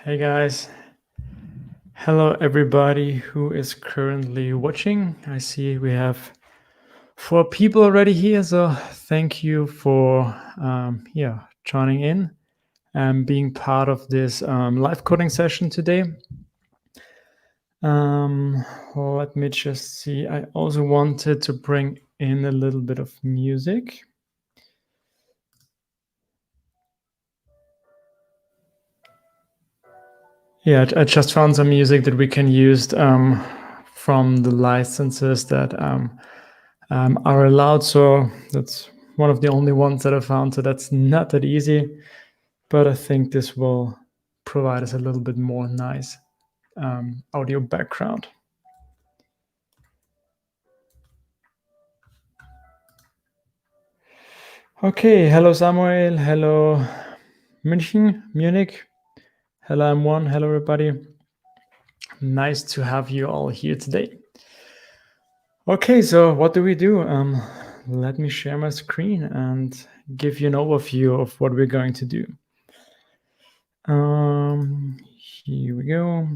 Hey guys. Hello everybody who is currently watching. I see we have 4 people already here, so thank you for joining in and being part of this live coding session today. Let me just see. I also wanted to bring in a little bit of music. Yeah, I just found some music that we can use from the licenses that are allowed. So that's one of the only ones that I found. So that's not that easy, but I think this will provide us a little bit more nice audio background. Okay, hello Samuel, hello Munich, hello M1, hello everybody. Nice to have you all here today. Okay, so what do we do? Let me share my screen and give you an overview of what we're going to do. Here we go.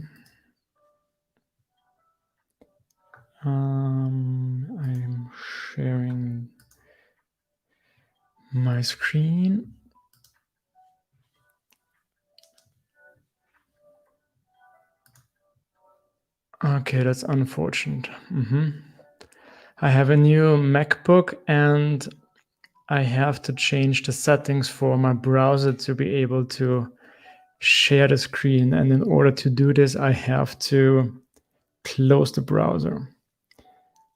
I'm sharing my screen. Okay, that's unfortunate. I have a new MacBook and I have to change the settings for my browser to be able to share the screen. And in order to do this, I have to close the browser.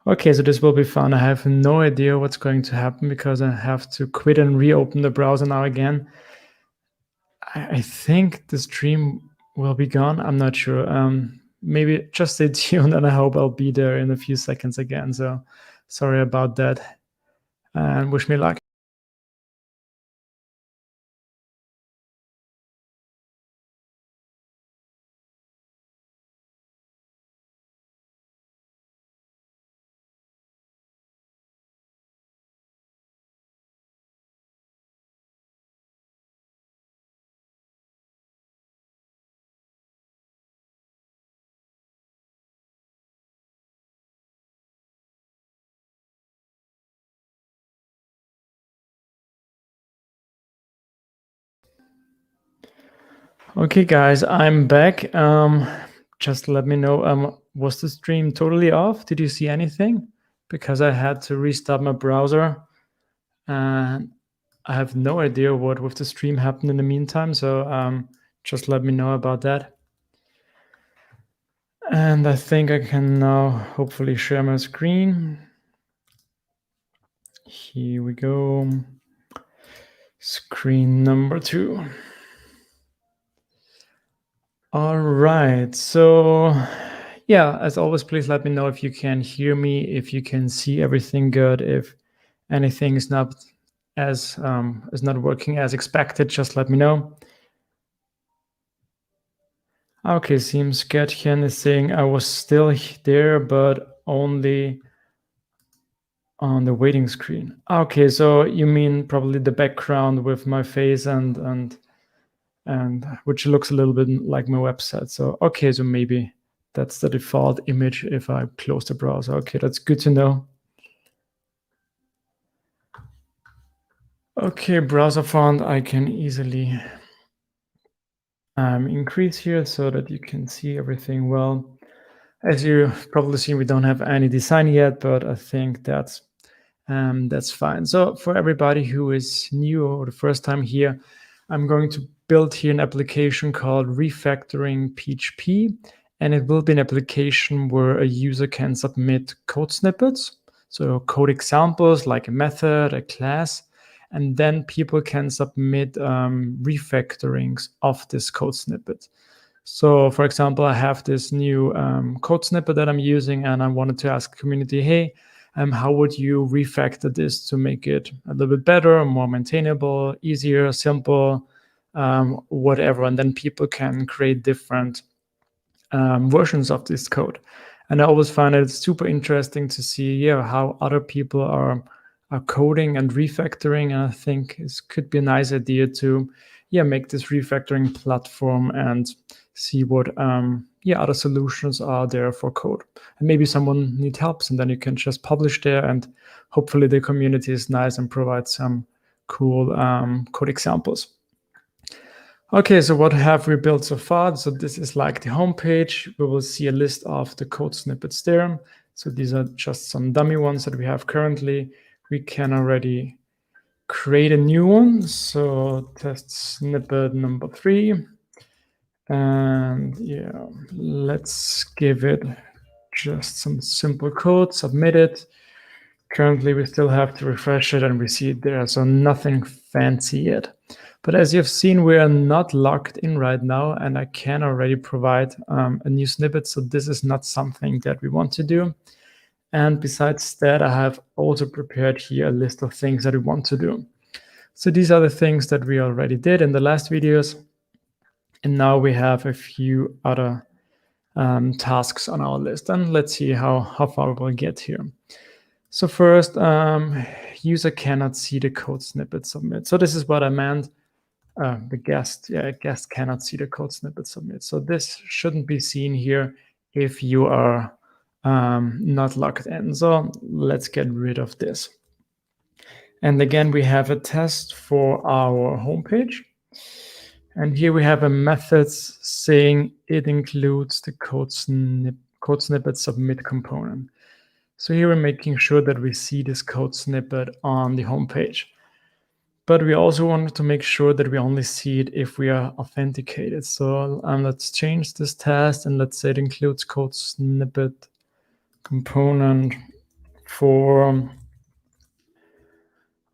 Okay, so this will be fun. I have no idea what's going to happen because I have to quit and reopen the browser now again. I think the stream will be gone. I'm not sure. Maybe just stay tuned and I hope I'll be there in a few seconds again. So sorry about that and wish me luck. Okay, guys, I'm back. Just let me know, was the stream totally off? Did you see anything? Because I had to restart my browser and I have no idea what with the stream happened in the meantime. So just let me know about that. And I think I can now hopefully share my screen. Here we go. Screen number 2. All right. So yeah, as always, please let me know if you can hear me, if you can see everything good, if anything is not working as expected, just let me know. Okay, seems Gertchen is saying I was still there, but only on the waiting screen. Okay, so you mean probably the background with my face and which looks a little bit like my website. So okay, so maybe that's the default image if I close the browser. Okay, that's good to know. Okay, browser font I can easily increase here so that you can see everything well. As you've probably seen, we don't have any design yet, but I think that's fine. So for everybody who is new or the first time here, I'm going to build here an application called Refactoring PHP, and it will be an application where a user can submit code snippets, so code examples like a method, a class, and then people can submit refactorings of this code snippet. So for example, I have this new code snippet that I'm using, and I wanted to ask the community, hey, how would you refactor this to make it a little bit better, more maintainable, easier, simple, whatever. And then people can create different versions of this code. And I always find it super interesting to see how other people are coding and refactoring. And I think it could be a nice idea to make this refactoring platform and see what other solutions are there for code. And maybe someone needs help, and then you can just publish there, and hopefully the community is nice and provides some cool code examples. Okay, so what have we built so far? So this is like the homepage. We will see a list of the code snippets there. So these are just some dummy ones that we have currently. We can already create a new one. So test snippet number 3. And yeah, let's give it just some simple code, submit it. Currently, we still have to refresh it and we see it there, so nothing fancy yet. But as you've seen, we are not logged in right now, and I can already provide a new snippet, so this is not something that we want to do. And besides that, I have also prepared here a list of things that we want to do. So these are the things that we already did in the last videos. And now we have a few other tasks on our list. And let's see how far we'll get here. So first, user cannot see the code snippet submit. So this is what I meant. The guest cannot see the code snippet submit. So this shouldn't be seen here if you are not logged in. So let's get rid of this. And again, we have a test for our homepage. And here we have a method saying it includes the code snippet submit component. So here we're making sure that we see this code snippet on the homepage. But we also wanted to make sure that we only see it if we are authenticated. So let's change this test and let's say it includes code snippet component for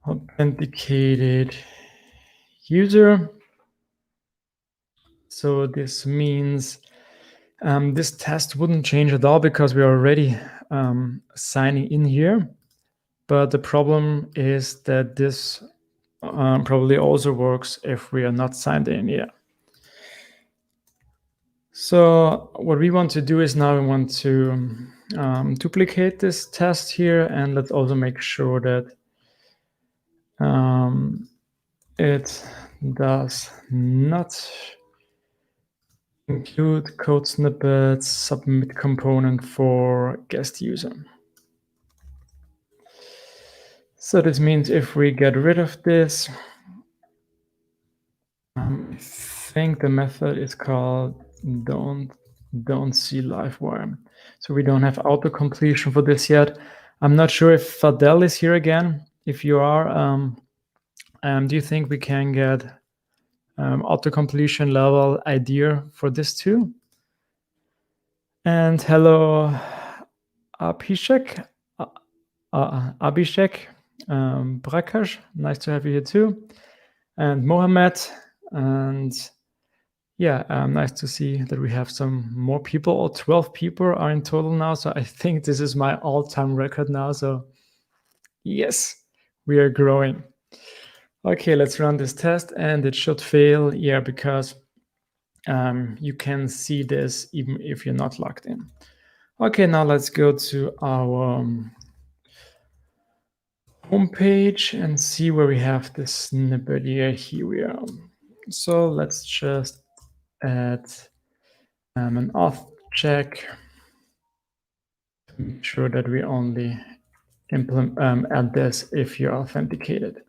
authenticated user. So this means this test wouldn't change at all because we're already signing in here. But the problem is that this probably also works if we are not signed in yet. So what we want to do is now we want to duplicate this test here, and let's also make sure that it does not include code snippets submit component for guest user. So this means if we get rid of this, I think the method is called don't see livewire. So we don't have auto completion for this yet. I'm not sure if Fadel is here again. If you are, do you think we can get auto completion level idea for this too? And hello, Abhishek, Prakash, nice to have you here too. And Mohammed, and yeah, nice to see that we have some more people, or 12 people are in total now. So I think this is my all-time record now. So yes, we are growing. Okay, let's run this test and it should fail. Yeah, because you can see this even if you're not logged in. Okay, now let's go to our homepage and see where we have this snippet here. Here we are. So let's just add an auth check to make sure that we only add this if you're authenticated.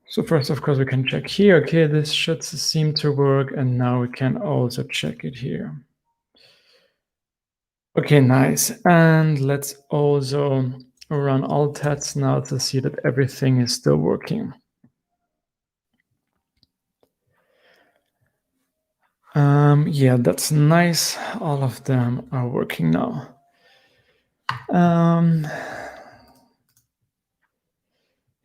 So first, of course, we can check here. Okay, this should seem to work. And now we can also check it here. Okay, nice. And let's also run all tests now to see that everything is still working. Yeah, that's nice. All of them are working now.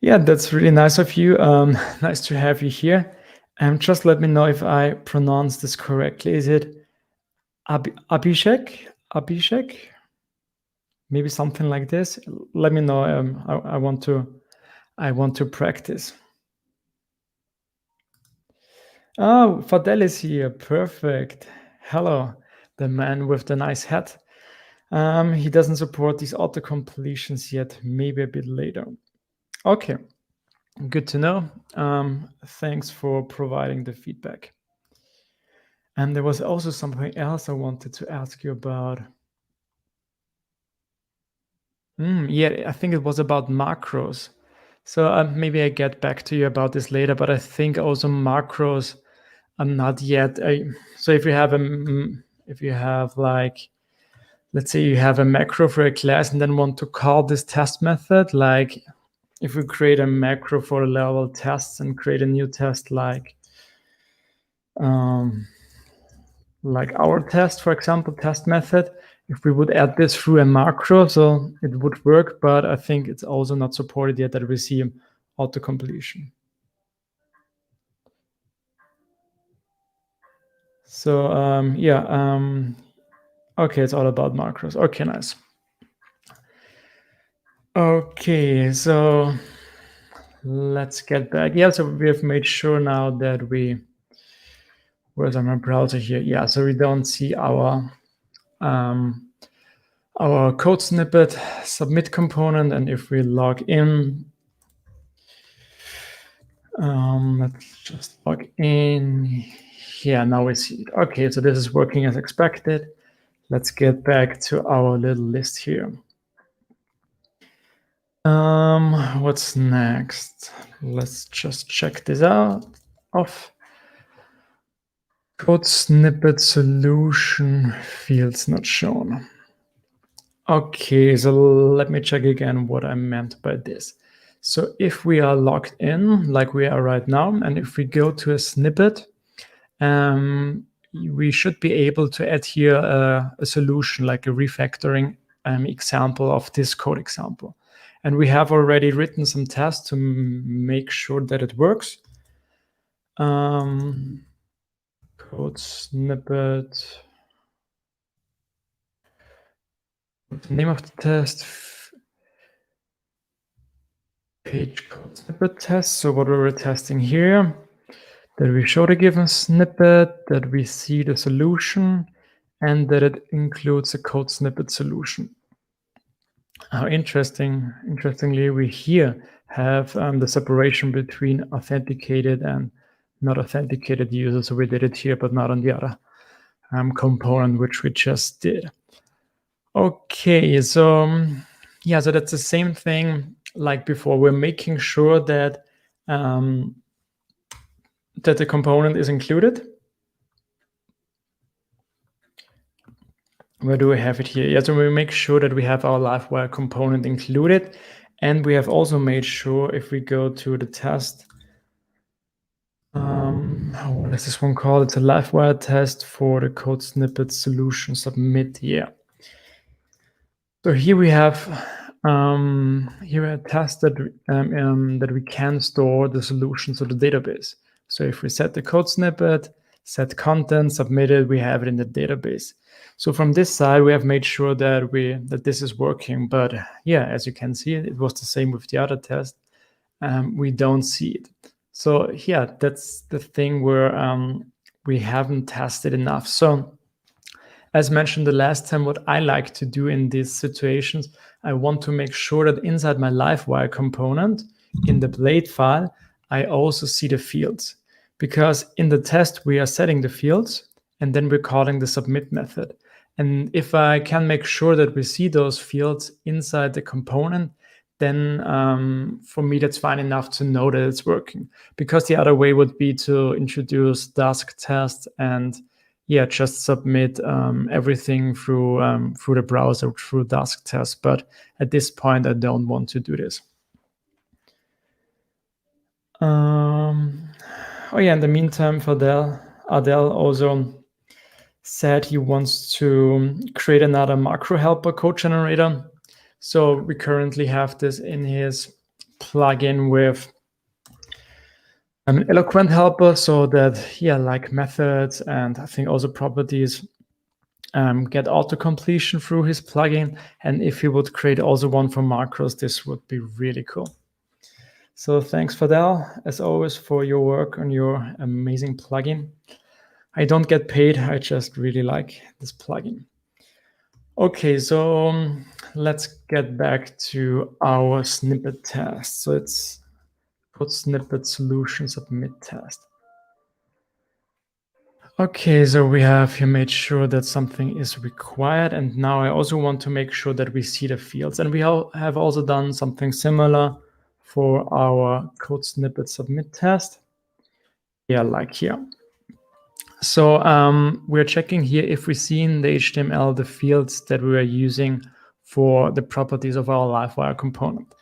Yeah, that's really nice of you. Nice to have you here. Just let me know if I pronounce this correctly. Is it Abhishek? Abhishek? Maybe something like this. Let me know. I want to practice. Oh, Fadel is here. Perfect. Hello, the man with the nice hat. He doesn't support these auto completions yet. Maybe a bit later. Okay. Good to know. Thanks for providing the feedback. And there was also something else I wanted to ask you about. Yeah, I think it was about macros. So maybe I get back to you about this later, but I think also macros are not yet. So if you have like, let's say you have a macro for a class and then want to call this test method, like if we create a macro for level tests and create a new test like our test, for example, test method, if we would add this through a macro, so it would work, but I think it's also not supported yet that we see auto completion. So okay, it's all about macros. Okay, nice. Okay, so let's get back. Yeah, so we have made sure now that where's my browser here? Yeah, so we don't see our code snippet submit component, and if we log in, let's just log in. Yeah, now we see it. Okay, so this is working as expected. Let's get back to our little list here. What's next? Let's just check this out. Off. Code snippet solution fields not shown. Okay, so let me check again what I meant by this. So if we are logged in, like we are right now, and if we go to a snippet, we should be able to add here a solution, like a refactoring example of this code example. And we have already written some tests to make sure that it works. Code snippet. The name of the test. Page code snippet test. So what we were testing here, that we show the given snippet, that we see the solution, and that it includes a code snippet solution. How interestingly, we here have the separation between authenticated and not authenticated users. So we did it here, but not on the other component, which we just did. Okay, so yeah, so that's the same thing like before. We're making sure that that the component is included. Where do we have it here? Yeah, so we make sure that we have our LiveWire component included. And we have also made sure if we go to the test, what is this one called? It's a LiveWire test for the code snippet solution submit. Yeah. So here we have a test that that we can store the solution to the database. So if we set the code snippet, set content, submit it, we have it in the database. So from this side, we have made sure that this is working. But yeah, as you can see, it was the same with the other test. We don't see it. So yeah, that's the thing where we haven't tested enough. So as mentioned the last time, what I like to do in these situations, I want to make sure that inside my LiveWire component, in the blade file, I also see the fields. Because in the test, we are setting the fields, and then we're calling the submit method. And if I can make sure that we see those fields inside the component, then for me, that's fine enough to know that it's working. Because the other way would be to introduce Dask test and yeah, just submit everything through the browser, through Dask test. But at this point, I don't want to do this. Oh yeah, in the meantime, Adele also said he wants to create another macro helper code generator. So we currently have this in his plugin with an eloquent helper, so that yeah, like methods and I think also properties get auto completion through his plugin. And if he would create also one for macros, this would be really cool. So thanks, Fadel, as always, for your work on your amazing plugin. I don't get paid. I just really like this plugin. Okay, so let's get back to our snippet test. So it's code snippet solution submit test. Okay, so we have here made sure that something is required, and now I also want to make sure that we see the fields, and we have also done something similar for our code snippet submit test. Yeah, like here. So we're checking here if we see in the HTML the fields that we are using for the properties of our LiveWire component.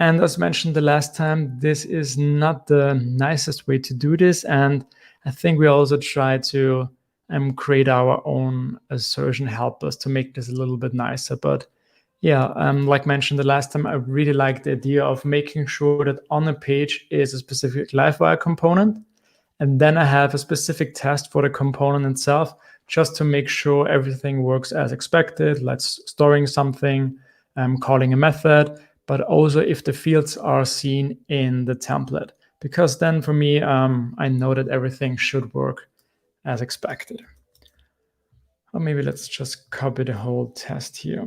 And as mentioned the last time, this is not the nicest way to do this. And I think we also try to create our own assertion helpers to make this a little bit nicer. But yeah, like mentioned the last time, I really like the idea of making sure that on a page is a specific LiveWire component. And then I have a specific test for the component itself, just to make sure everything works as expected, like storing something, calling a method, but also if the fields are seen in the template. Because then for me, I know that everything should work as expected. Or maybe let's just copy the whole test here.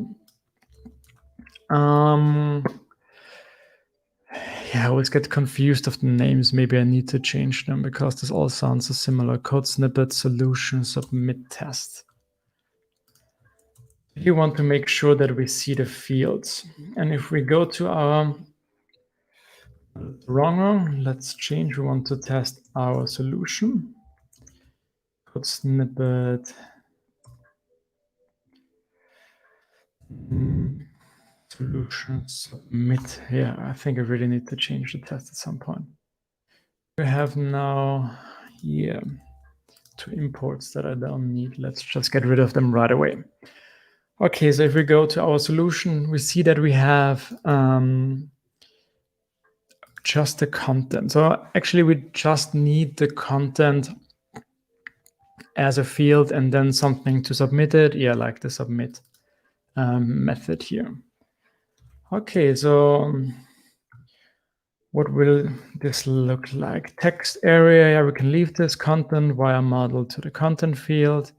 Yeah, I always get confused of the names. Maybe I need to change them because this all sounds so similar. Code snippet solution submit test. You want to make sure that we see the fields. And if we go to our wrong, let's change. We want to test our solution. Code snippet solution submit. Yeah, I think I really need to change the test at some point. We have now here 2 imports that I don't need. Let's just get rid of them right away. Okay, so if we go to our solution, we see that we have just the content. So actually we just need the content as a field and then something to submit it. Yeah, like the submit method here. Okay, so what will this look like? Text area, yeah, we can leave this content wire model to the content field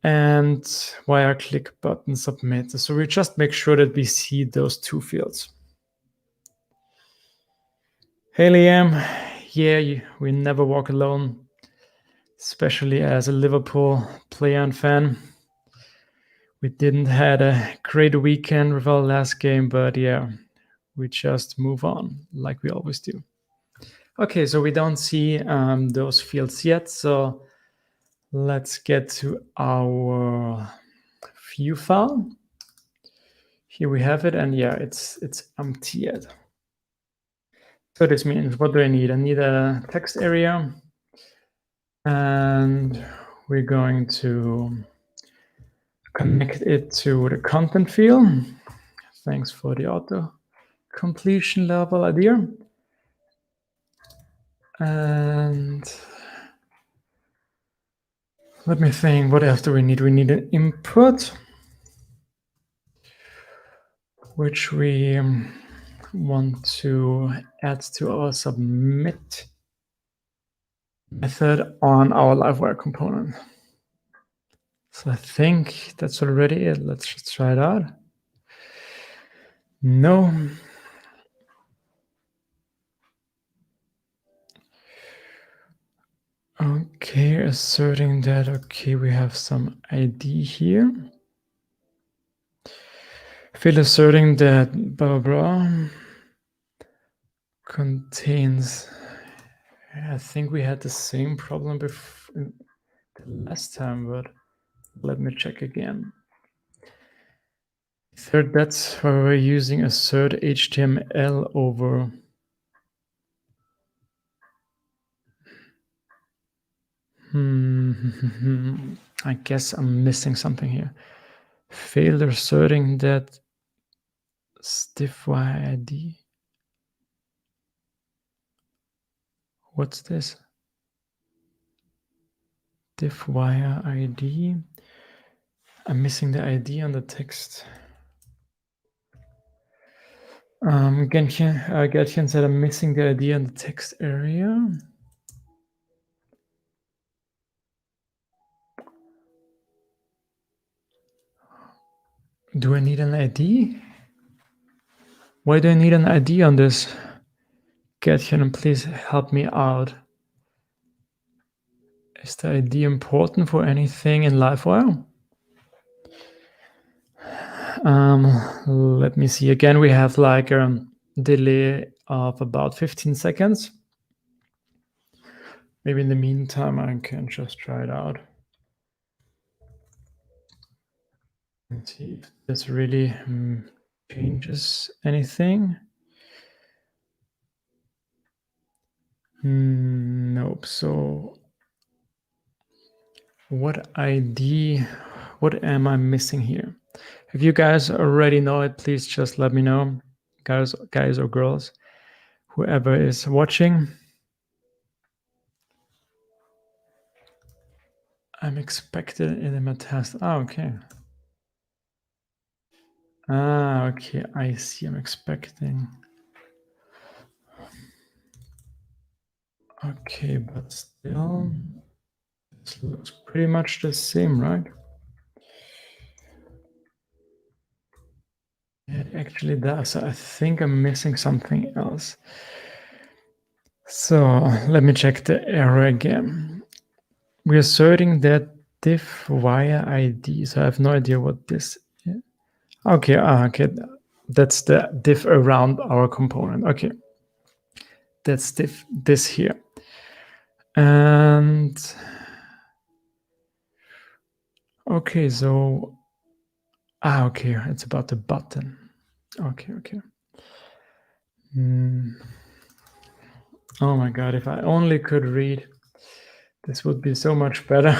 and wire click button submit. So we just make sure that we see those 2 fields. Hey Liam, yeah, we never walk alone, especially as a Liverpool player and fan. We didn't had a great weekend with our last game, but yeah, we just move on like we always do. Okay, so we don't see those fields yet, so let's get to our view file. Here we have it, and yeah, it's empty yet. So this means, what do I need? I need a text area, and we're going to connect it to the content field. Thanks for the auto completion level idea. And let me think, what else do we need? We need an input, which we want to add to our submit method on our LiveWire component. So I think that's already it. Let's just try it out. No. Okay, asserting that, okay, we have some ID here. Field asserting that blah, blah, contains, I think we had the same problem before the last time, but let me check again. Third, that's why we're using assert HTML over. I guess I'm missing something here. Failed asserting that stiff-wire ID. What's this? Diff-wire ID. I'm missing the ID on the text. Gertchen said I'm missing the ID on the text area. Do I need an ID? Why do I need an ID on this? get here, and please help me out. Is the ID important for anything in LiveWire? Let me see. Again, we have like a delay of about 15 seconds. Maybe in the meantime, I can just try it out and see if this really changes anything. Nope. So what ID, what am I missing here? If you guys already know it, please just let me know, guys or girls, whoever is watching. I'm expected in my test. Ah, okay. Ah, okay, I see. I'm expecting. Okay, but still, this looks pretty much the same, right? It actually does. I think I'm missing something else. So let me check the error again. We're asserting that diff wire ID. So I have no idea what this is. Okay, okay. That's the diff around our component. Okay. That's diff this here. And okay, so okay, it's about the button. Okay. Oh my god, if I only could read, this would be so much better.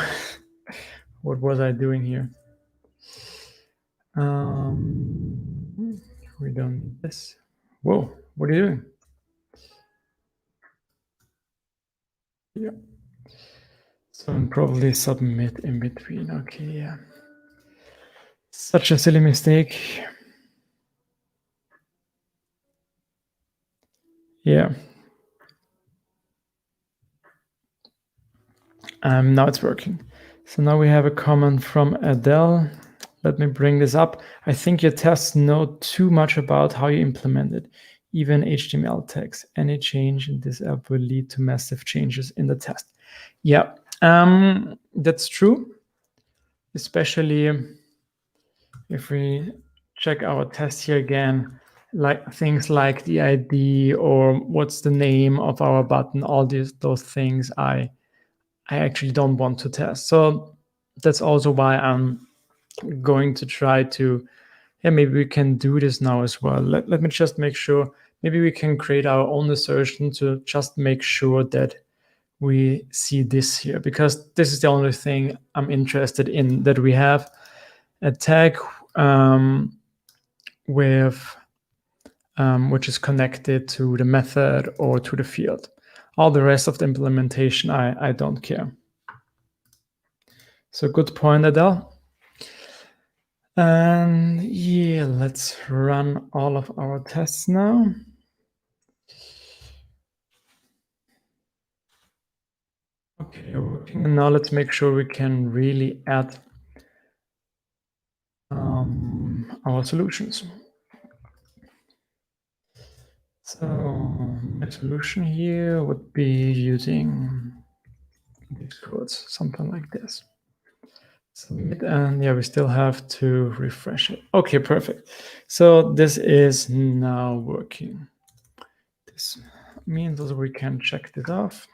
What was I doing here? We don't need this. Whoa, what are you doing? Yeah. So I'm probably submit in between. Okay, yeah. Such a silly mistake. Yeah. Now it's working. So now we have a comment from Adele. Let me bring this up. I think your tests know too much about how you implement it. Even HTML tags. Any change in this app will lead to massive changes in the test. Yeah, that's true. Especially if we check our test here again, like things like the ID or what's the name of our button, all those things I actually don't want to test. So that's also why I'm going to try to, yeah, maybe we can do this now as well. Let me just make sure, maybe we can create our own assertion to just make sure that we see this here, because this is the only thing I'm interested in, that we have a tag with which is connected to the method or to the field. All the rest of the implementation, I don't care. So good point, Adele. And yeah, let's run all of our tests now. Okay, working. And now let's make sure we can really add our solutions. So my solution here would be using these codes, something like this. Submit, and yeah, we still have to refresh it. Okay, perfect. So this is now working. This means also we can check this off.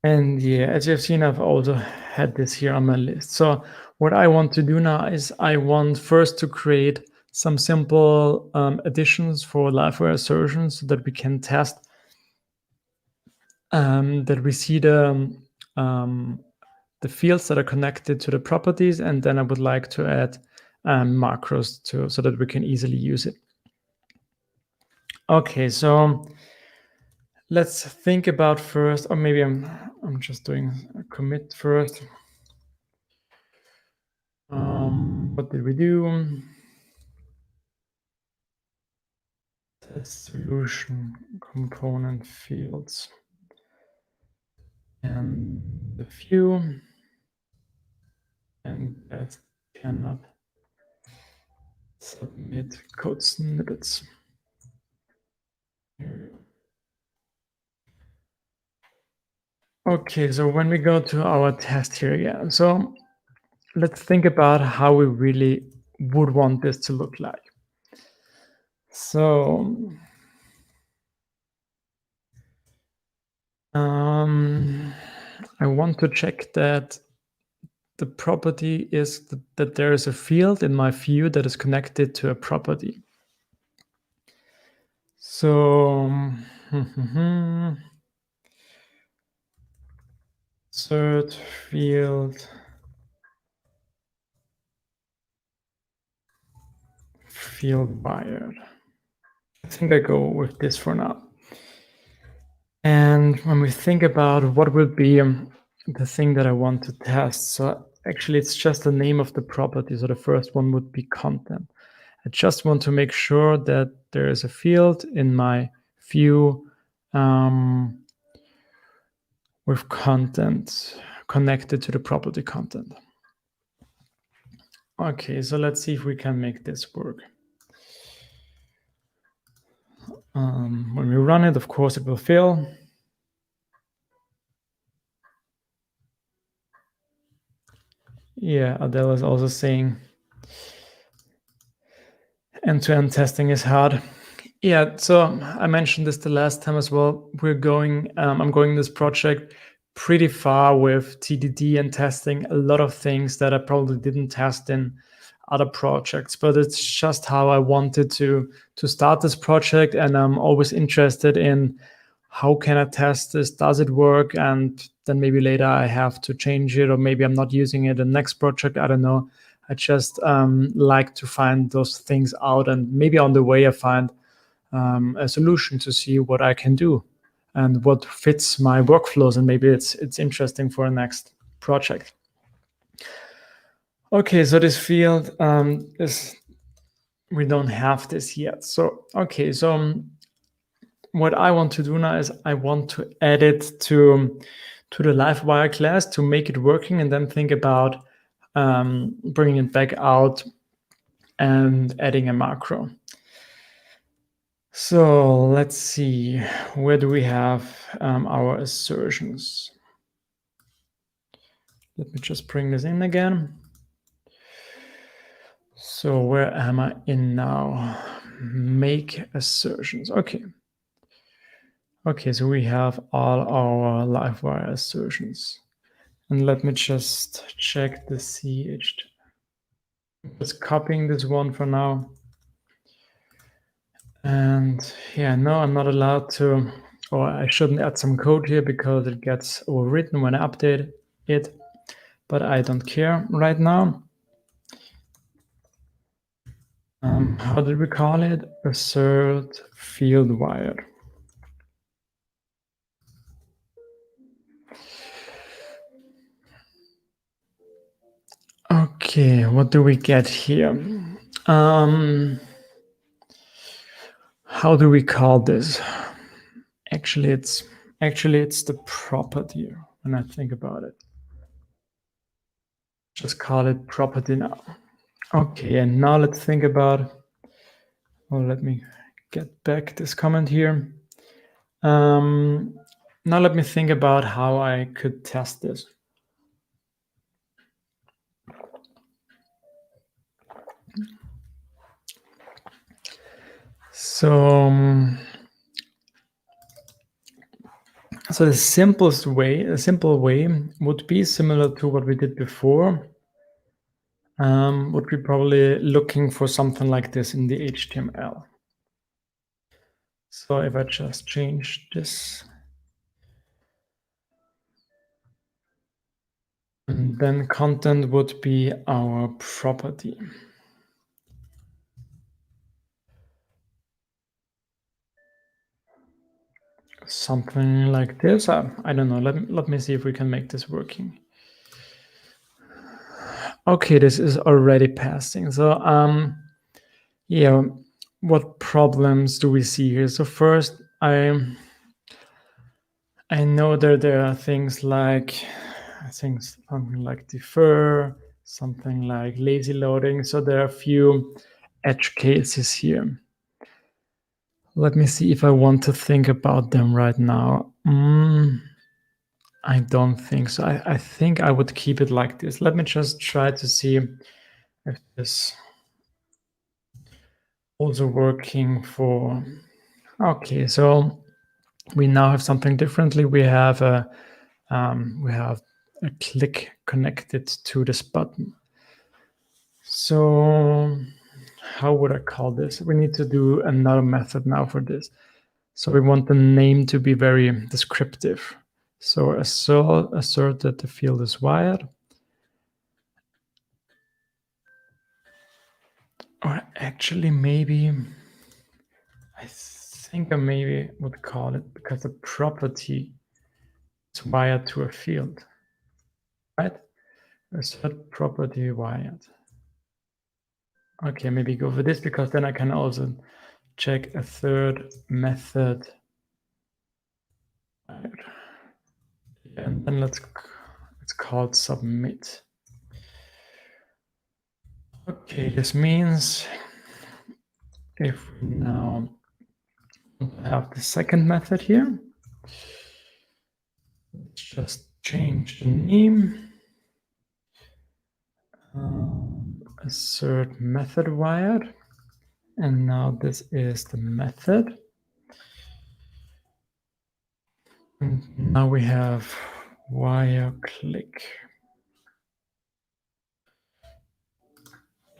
And yeah, as you've seen, I've also had this here on my list. So what I want to do now is I want first to create some simple additions for LiveWire assertions so that we can test that we see the fields that are connected to the properties, and then I would like to add macros so that we can easily use it. Okay, so let's think about first, or maybe I'm just doing a commit first. What did we do? Test solution component fields and the view, and that cannot submit code snippets. Okay, so when we go to our test here again, so let's think about how we really would want this to look like. So I want to check that the property is that there is a field in my view that is connected to a property. So insert field wired. I think I go with this for now. And when we think about what will be the thing that I want to test, so actually it's just the name of the property. So the first one would be content. I just want to make sure that there is a field in my view with content connected to the property content. Okay, so let's see if we can make this work. When we run it, of course, it will fail. Yeah, Adele is also saying end-to-end testing is hard. Yeah, so I mentioned this the last time as well. I'm going this project pretty far with TDD and testing a lot of things that I probably didn't test in other projects, but it's just how I wanted to start this project, and I'm always interested in how can I test this? Does it work? And then maybe later I have to change it, or maybe I'm not using it in the next project. I don't know. I just like to find those things out, and maybe on the way I find a solution to see what I can do and what fits my workflows, and maybe it's interesting for a next project. Okay, so this field is, we don't have this yet. So okay, so what I want to do now is I want to add it to the LiveWire class to make it working, and then think about bringing it back out and adding a macro. So let's see, where do we have our assertions? Let me just bring this in again. So where am I in now? Make assertions. Okay. Okay, so we have all our LiveWire assertions. And let me just check the CH. Just copying this one for now. And yeah, no, I'm not allowed to, or I shouldn't add some code here because it gets overwritten when I update it, but I don't care right now. How did we call it? Assert field wired. Okay, what do we get here? How do we call this? Actually, it's the property when I think about it. Just call it property now. Okay, and now let's think about, well, let me get back this comment here. Now let me think about how I could test this. So, the simple way would be similar to what we did before. Would be probably looking for something like this in the HTML. So if I just change this, and then content would be our property. Something like this. I don't know. Let me see if we can make this working. Okay, this is already passing. So yeah, what problems do we see here? So first, I know that there are things like, I think something like defer, something like lazy loading. So there are a few edge cases here. Let me see if I want to think about them right now. I don't think so. I think I would keep it like this. Let me just try to see if this also working for. Okay, so we now have something differently. We have a click connected to this button. So how would I call this? We need to do another method now for this. So we want the name to be very descriptive. So assert that the field is wired. Or actually, maybe I think I maybe would call it because the property is wired to a field, right? Assert property wired. Okay, maybe go for this because then I can also check a third method. And then it's called submit. Okay, this means if we now have the second method here, let's just change the name. Assert method wired. And now this is the method. And now we have wire click.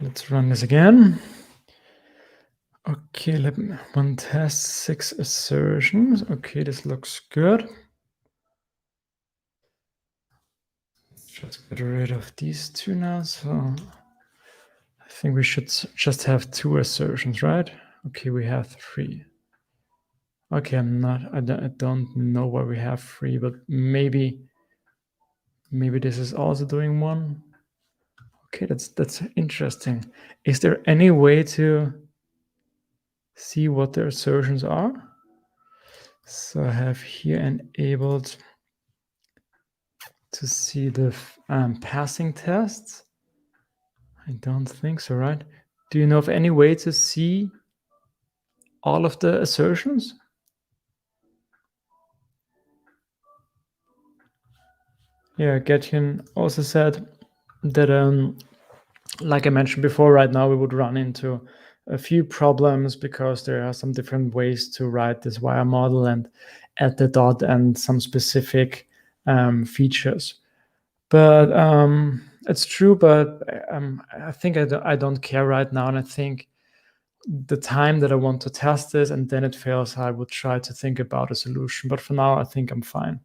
Let's run this again. Okay, one test, 6 assertions. Okay, this looks good. Let's just get rid of these two now. So I think we should just have 2 assertions, right? Okay, we have 3. Okay, I don't know why we have 3, but maybe this is also doing 1. Okay, that's interesting. Is there any way to see what the assertions are? So I have here enabled to see the passing tests. I don't think so, right? Do you know of any way to see all of the assertions? Yeah, Gethin also said that, like I mentioned before, right now we would run into a few problems because there are some different ways to write this wire model and add the dot and some specific features. But it's true, but I think I don't care right now. And I think the time that I want to test this and then it fails, I would try to think about a solution. But for now, I think I'm fine.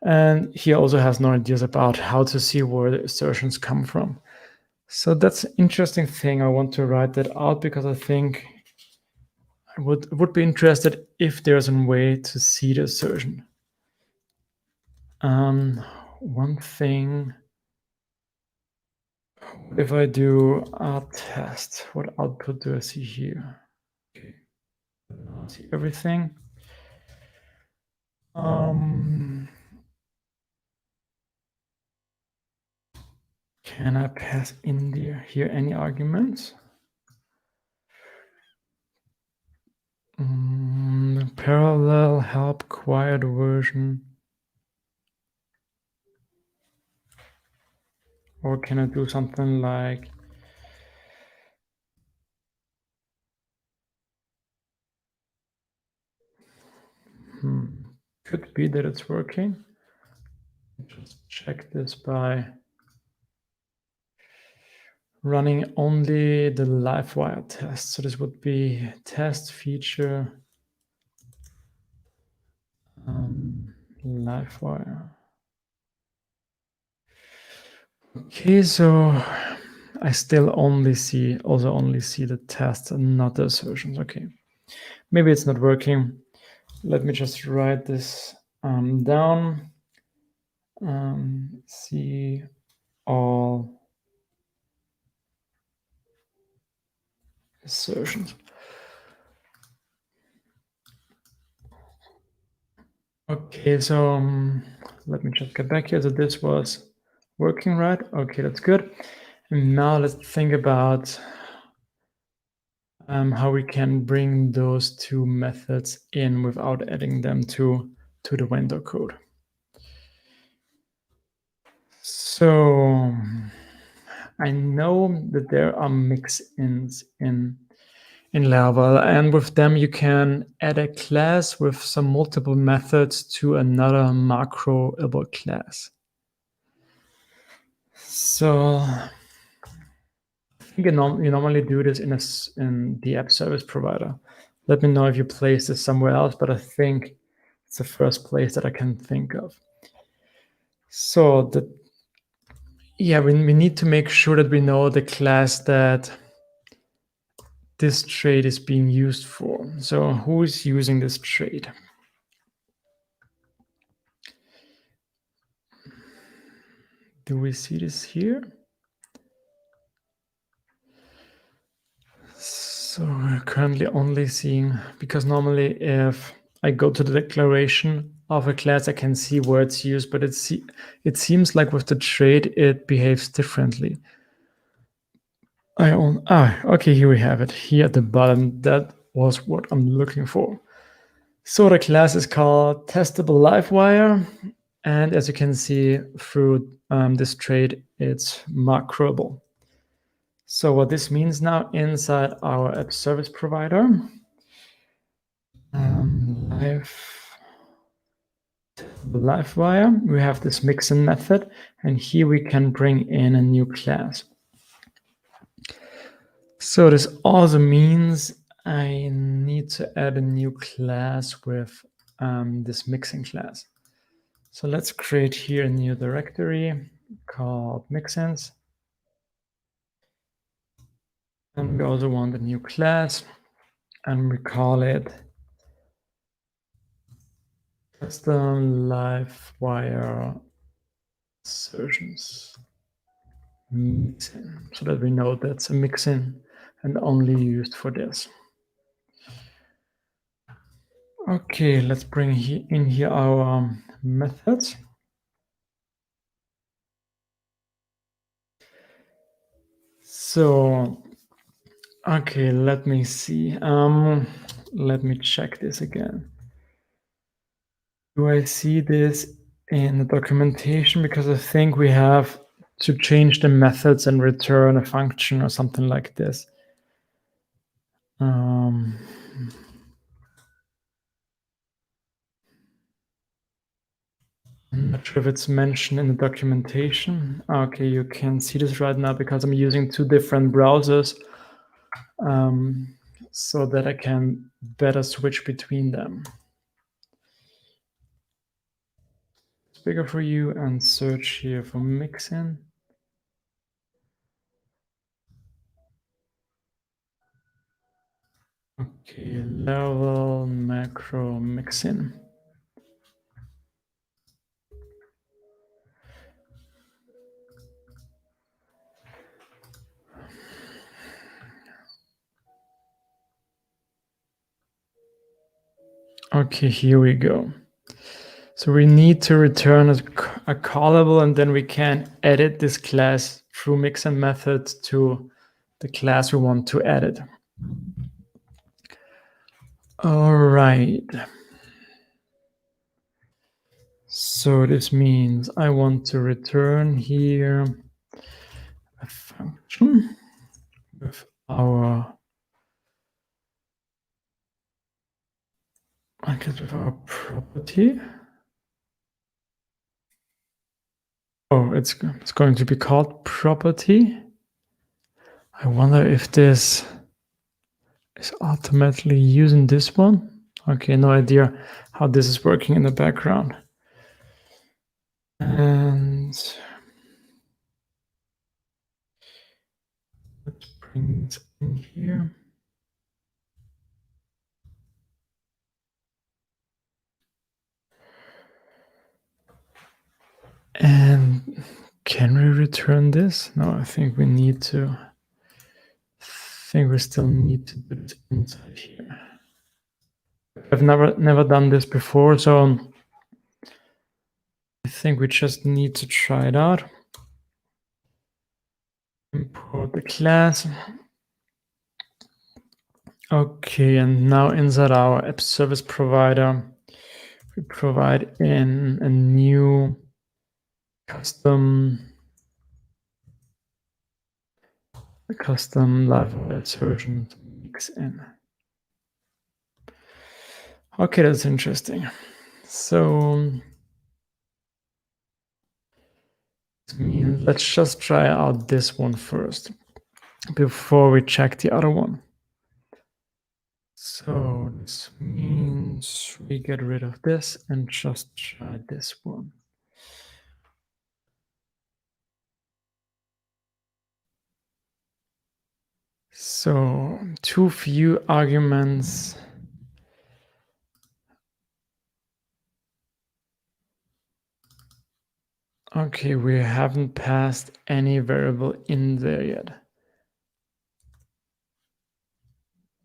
And he also has no ideas about how to see where the assertions come from. So that's an interesting thing. I want to write that out because I think I would be interested if there's a way to see the assertion. One thing, if I do a test, what output do I see here? Okay, I see everything. Can I pass in here any arguments? Parallel help quiet version. Or can I do something like could be that it's working. Just check this by running only the LiveWire test. So this would be test feature LiveWire. Okay, so I still only see the tests and not the assertions. Okay, maybe it's not working. Let me just write this down. See all assertions. Okay, so let me just get back here. So this was working, right? Okay, that's good. And now let's think about how we can bring those two methods in without adding them to the window code. So I know that there are mix-ins in Laravel, and with them you can add a class with some multiple methods to another macroable class. So I think you normally do this in the app service provider. Let me know if you place this somewhere else, but I think it's the first place that I can think of. So we need to make sure that we know the class that this trait is being used for. So who is using this trait? Do we see this here? So we're currently only seeing, because normally if I go to the declaration of a class, I can see where it's used, but it seems like with the trait, it behaves differently. Okay, here we have it, here at the bottom. That was what I'm looking for. So the class is called testable livewire. And as you can see through this trait, it's macroable. So what this means now inside our app service provider, livewire, we have this mixin method, and here we can bring in a new class. So this also means I need to add a new class with this mixin class. So let's create here a new directory called mixins. And we also want a new class, and we call it custom livewire assertions mixin, so that we know that's a mixin and only used for this. Okay, let's bring in here our methods. So, okay, let me see. Let me check this again. Do I see this in the documentation? Because I think we have to change the methods and return a function or something like this. I'm not sure if it's mentioned in the documentation. Okay, you can see this right now because I'm using two different browsers, so that I can better switch between them. It's bigger for you and search here for mixin. Okay, level macro mixin. Okay, here we go. So we need to return a callable, and then we can edit this class through mixin method to the class we want to edit. All right. So this means I want to return here a function with our property. Oh, it's going to be called property. I wonder if this is automatically using this one. Okay, no idea how this is working in the background. And let's bring this in here. And can we return this? No, I think we need to. I think we still need to do it inside here. I've never done this before, so I think we just need to try it out. Import the class. Okay, and now inside our app service provider, we provide in a new custom live assertion mix in. Okay, that's interesting. So let's just try out this one first before we check the other one. So this means we get rid of this and just try this one. So too few arguments. Okay, we haven't passed any variable in there yet.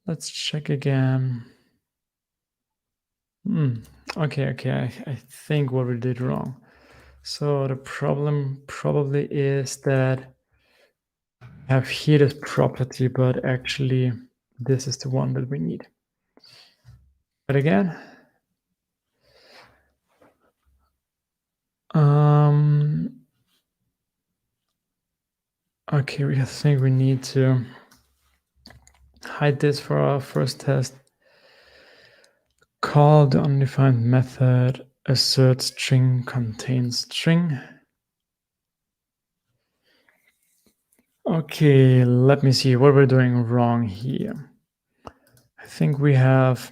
Let's check again. Okay, I think what we did wrong. So the problem probably is that I have here this property, but actually this is the one that we need. But again, okay, I think we need to hide this for our first test. Call the undefined method assert string contains string. Okay, let me see what we're doing wrong here. I think we have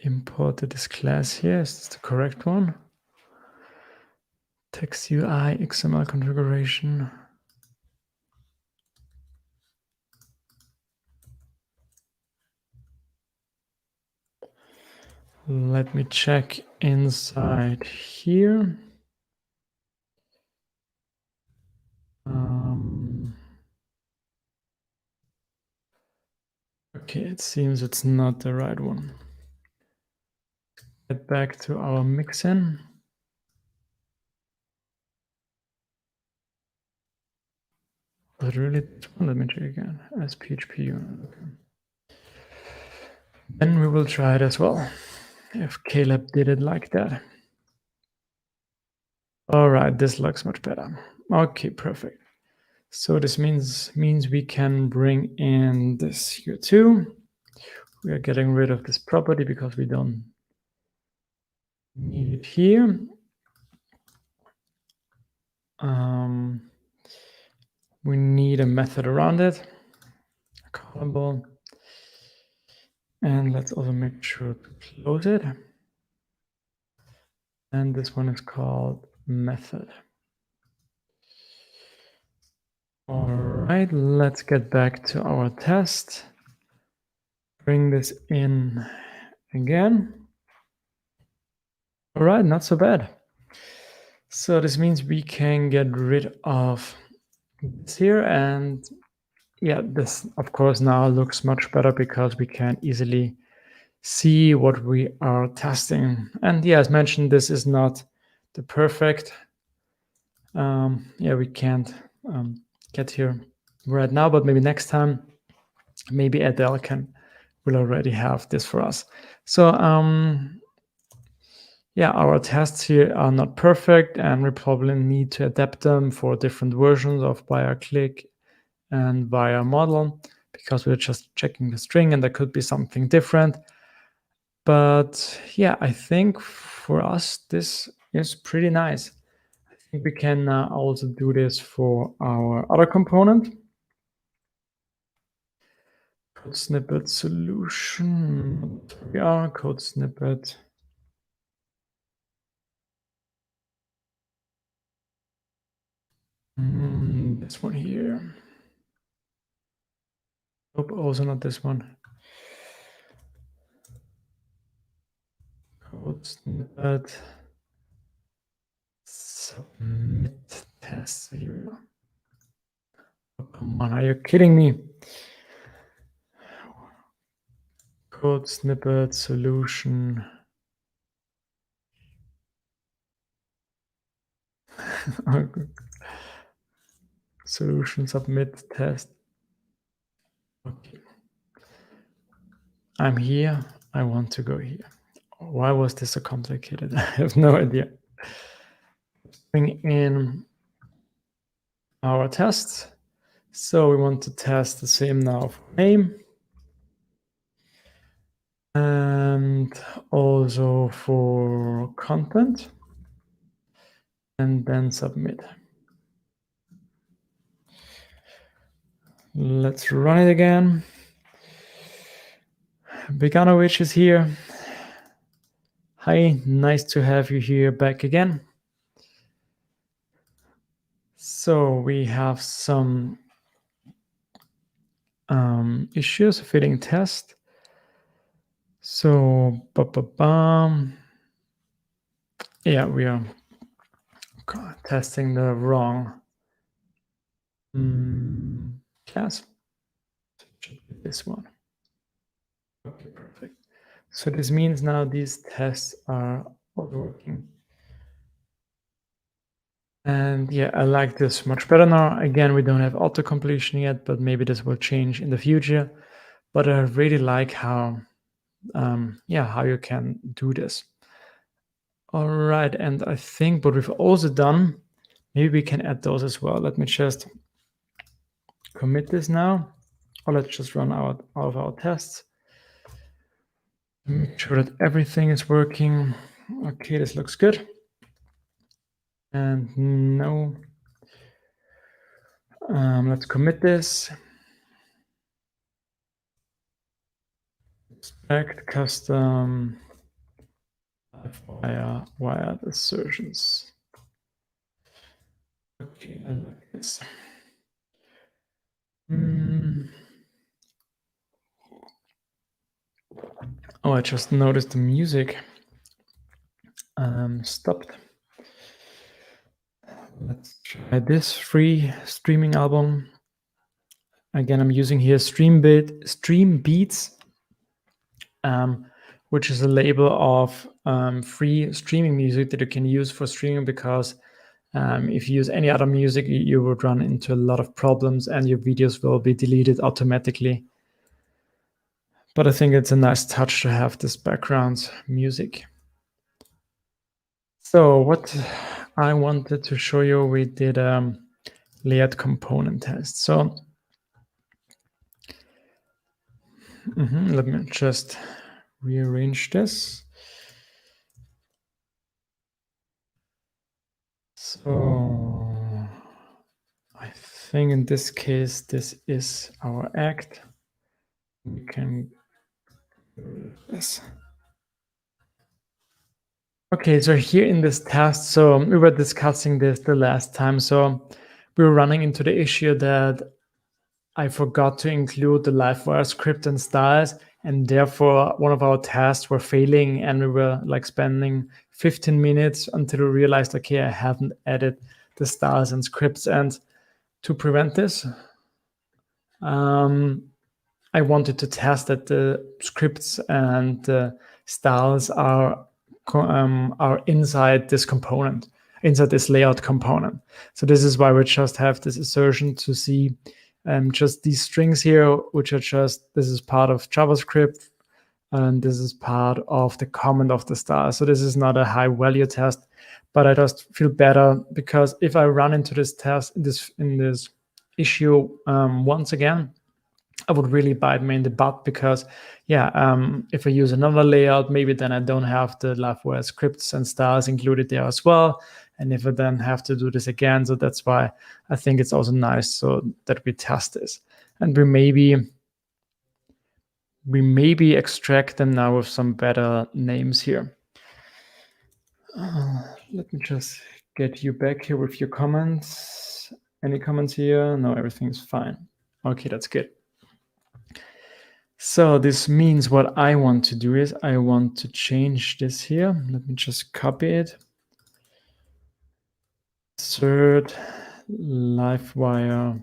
imported this class here. Is this the correct one? Text UI XML configuration. Let me check inside here. Okay, it seems it's not the right one. Get back to our mixin. Was it really this one? Let me check again. As PHP unit. Okay. Then we will try it as well. If Caleb did it like that. All right, this looks much better. Okay, perfect. So this means we can bring in this here too. We are getting rid of this property because we don't need it here. We need a method around it, a callable. And let's also make sure to close it. And this one is called method. All right, let's get back to our test. Bring this in again. All right, not so bad. So this means we can get rid of this here, and yeah, this of course now looks much better because we can easily see what we are testing. And yeah, as mentioned, this is not the perfect. Yeah, we can't get here right now, but maybe next time, maybe Adele will already have this for us. So yeah, our tests here are not perfect, and we probably need to adapt them for different versions of via click and via model, because we're just checking the string and there could be something different. But yeah, I think for us, this is pretty nice. I think we can also do this for our other component. Code snippet solution. Yeah, code snippet. This one here. Nope, also not this one. Code snippet. Submit test here. Oh, come on, are you kidding me? Code snippet solution. solution submit test. Okay. I'm here. I want to go here. Why was this so complicated? I have no idea. Bring in our tests. So we want to test the same now for name and also for content, and then submit. Let's run it again. Beganovic is here. Hi, nice to have you here back again. So we have some issues fitting test. So, yeah, we are testing the wrong class. This one. Okay, perfect. So this means now these tests are all working. And yeah, I like this much better now. Again, we don't have auto completion yet, but maybe this will change in the future. But I really like how, how you can do this. All right, and I think what we've also done, maybe we can add those as well. Let me just commit this now, or let's just run out of our tests. Make sure that everything is working. Okay, this looks good. And no, let's commit this. Expect custom wired assertions. Okay, I like this. Oh, I just noticed the music stopped. Let's try this free streaming album. Again, I'm using here Stream Beats, which is a label of free streaming music that you can use for streaming, because if you use any other music, you would run into a lot of problems and your videos will be deleted automatically. But I think it's a nice touch to have this background music. So what I wanted to show you, we did a layered component test. So let me just rearrange this. So I think in this case, this is our act. We can do this. Okay, so here in this test, so we were discussing this the last time. So we were running into the issue that I forgot to include the LiveWire script and styles, and therefore one of our tests were failing, and we were like spending 15 minutes until we realized, okay, I haven't added the styles and scripts. And to prevent this, I wanted to test that the scripts and the styles are inside this component, inside this layout component. So this is why we just have this assertion to see just these strings here, which are just, this is part of JavaScript, and this is part of the comment of the style. So this is not a high value test, but I just feel better, because if I run into this test in this issue once again, I would really bite me in the butt, because if I use another layout, maybe then I don't have the LiveWire scripts and styles included there as well. And if I then have to do this again, so that's why I think it's also nice so that we test this. And we maybe extract them now with some better names here. Let me just get you back here with your comments. Any comments here? No, everything's fine. Okay, that's good. So this means what I want to do is I want to change this here. Let me just copy it. Insert LiveWire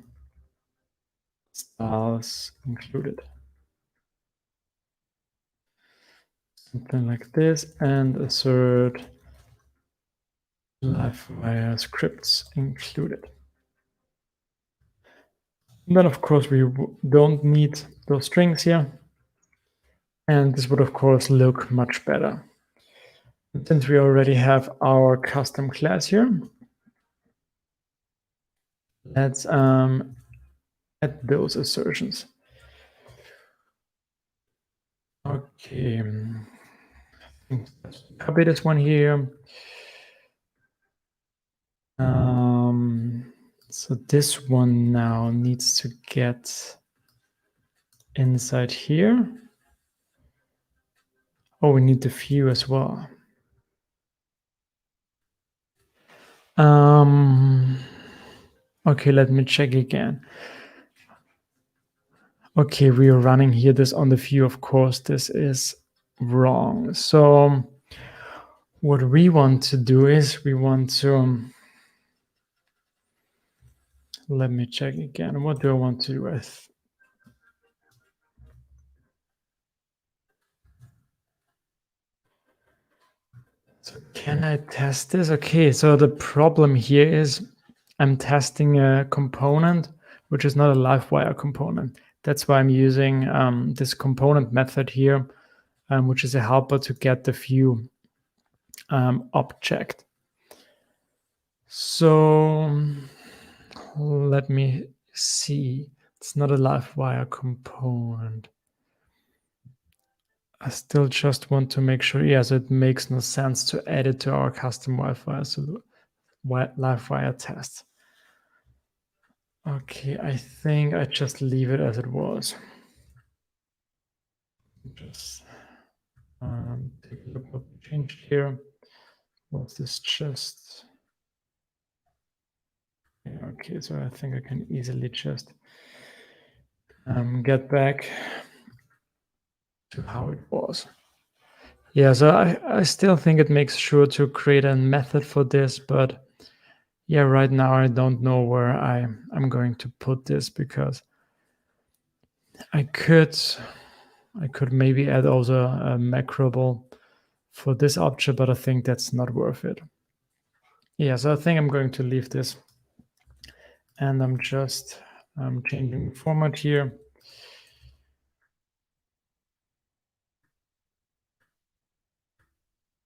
styles included. Something like this, and assert LiveWire scripts included. And then, of course, we don't need those strings here. And this would, of course, look much better. And since we already have our custom class here, let's add those assertions. Okay, let's copy this one here. So this one now needs to get inside here. Oh, we need the view as well. Okay, let me check again. Okay, we are running here this on the view. Of course, this is wrong. So what we want to do is we want to, let me check again. What do I want to do with? So can I test this? Okay, so the problem here is I'm testing a component, which is not a LiveWire component. That's why I'm using this component method here, which is a helper to get the view object. So let me see. It's not a LiveWire component. I still just want to make sure, yes, it makes no sense to add it to our custom LiveWire test. Okay, I think I just leave it as it was. Just take a look what we changed here. Was this just? Yeah, okay, so I think I can easily just get back to how it was. Yeah, so I still think it makes sure to create a method for this, but yeah, right now I don't know where I'm going to put this, because I could maybe add also a macroable for this object, but I think that's not worth it. Yeah, so I think I'm going to leave this, and I'm just changing the format here.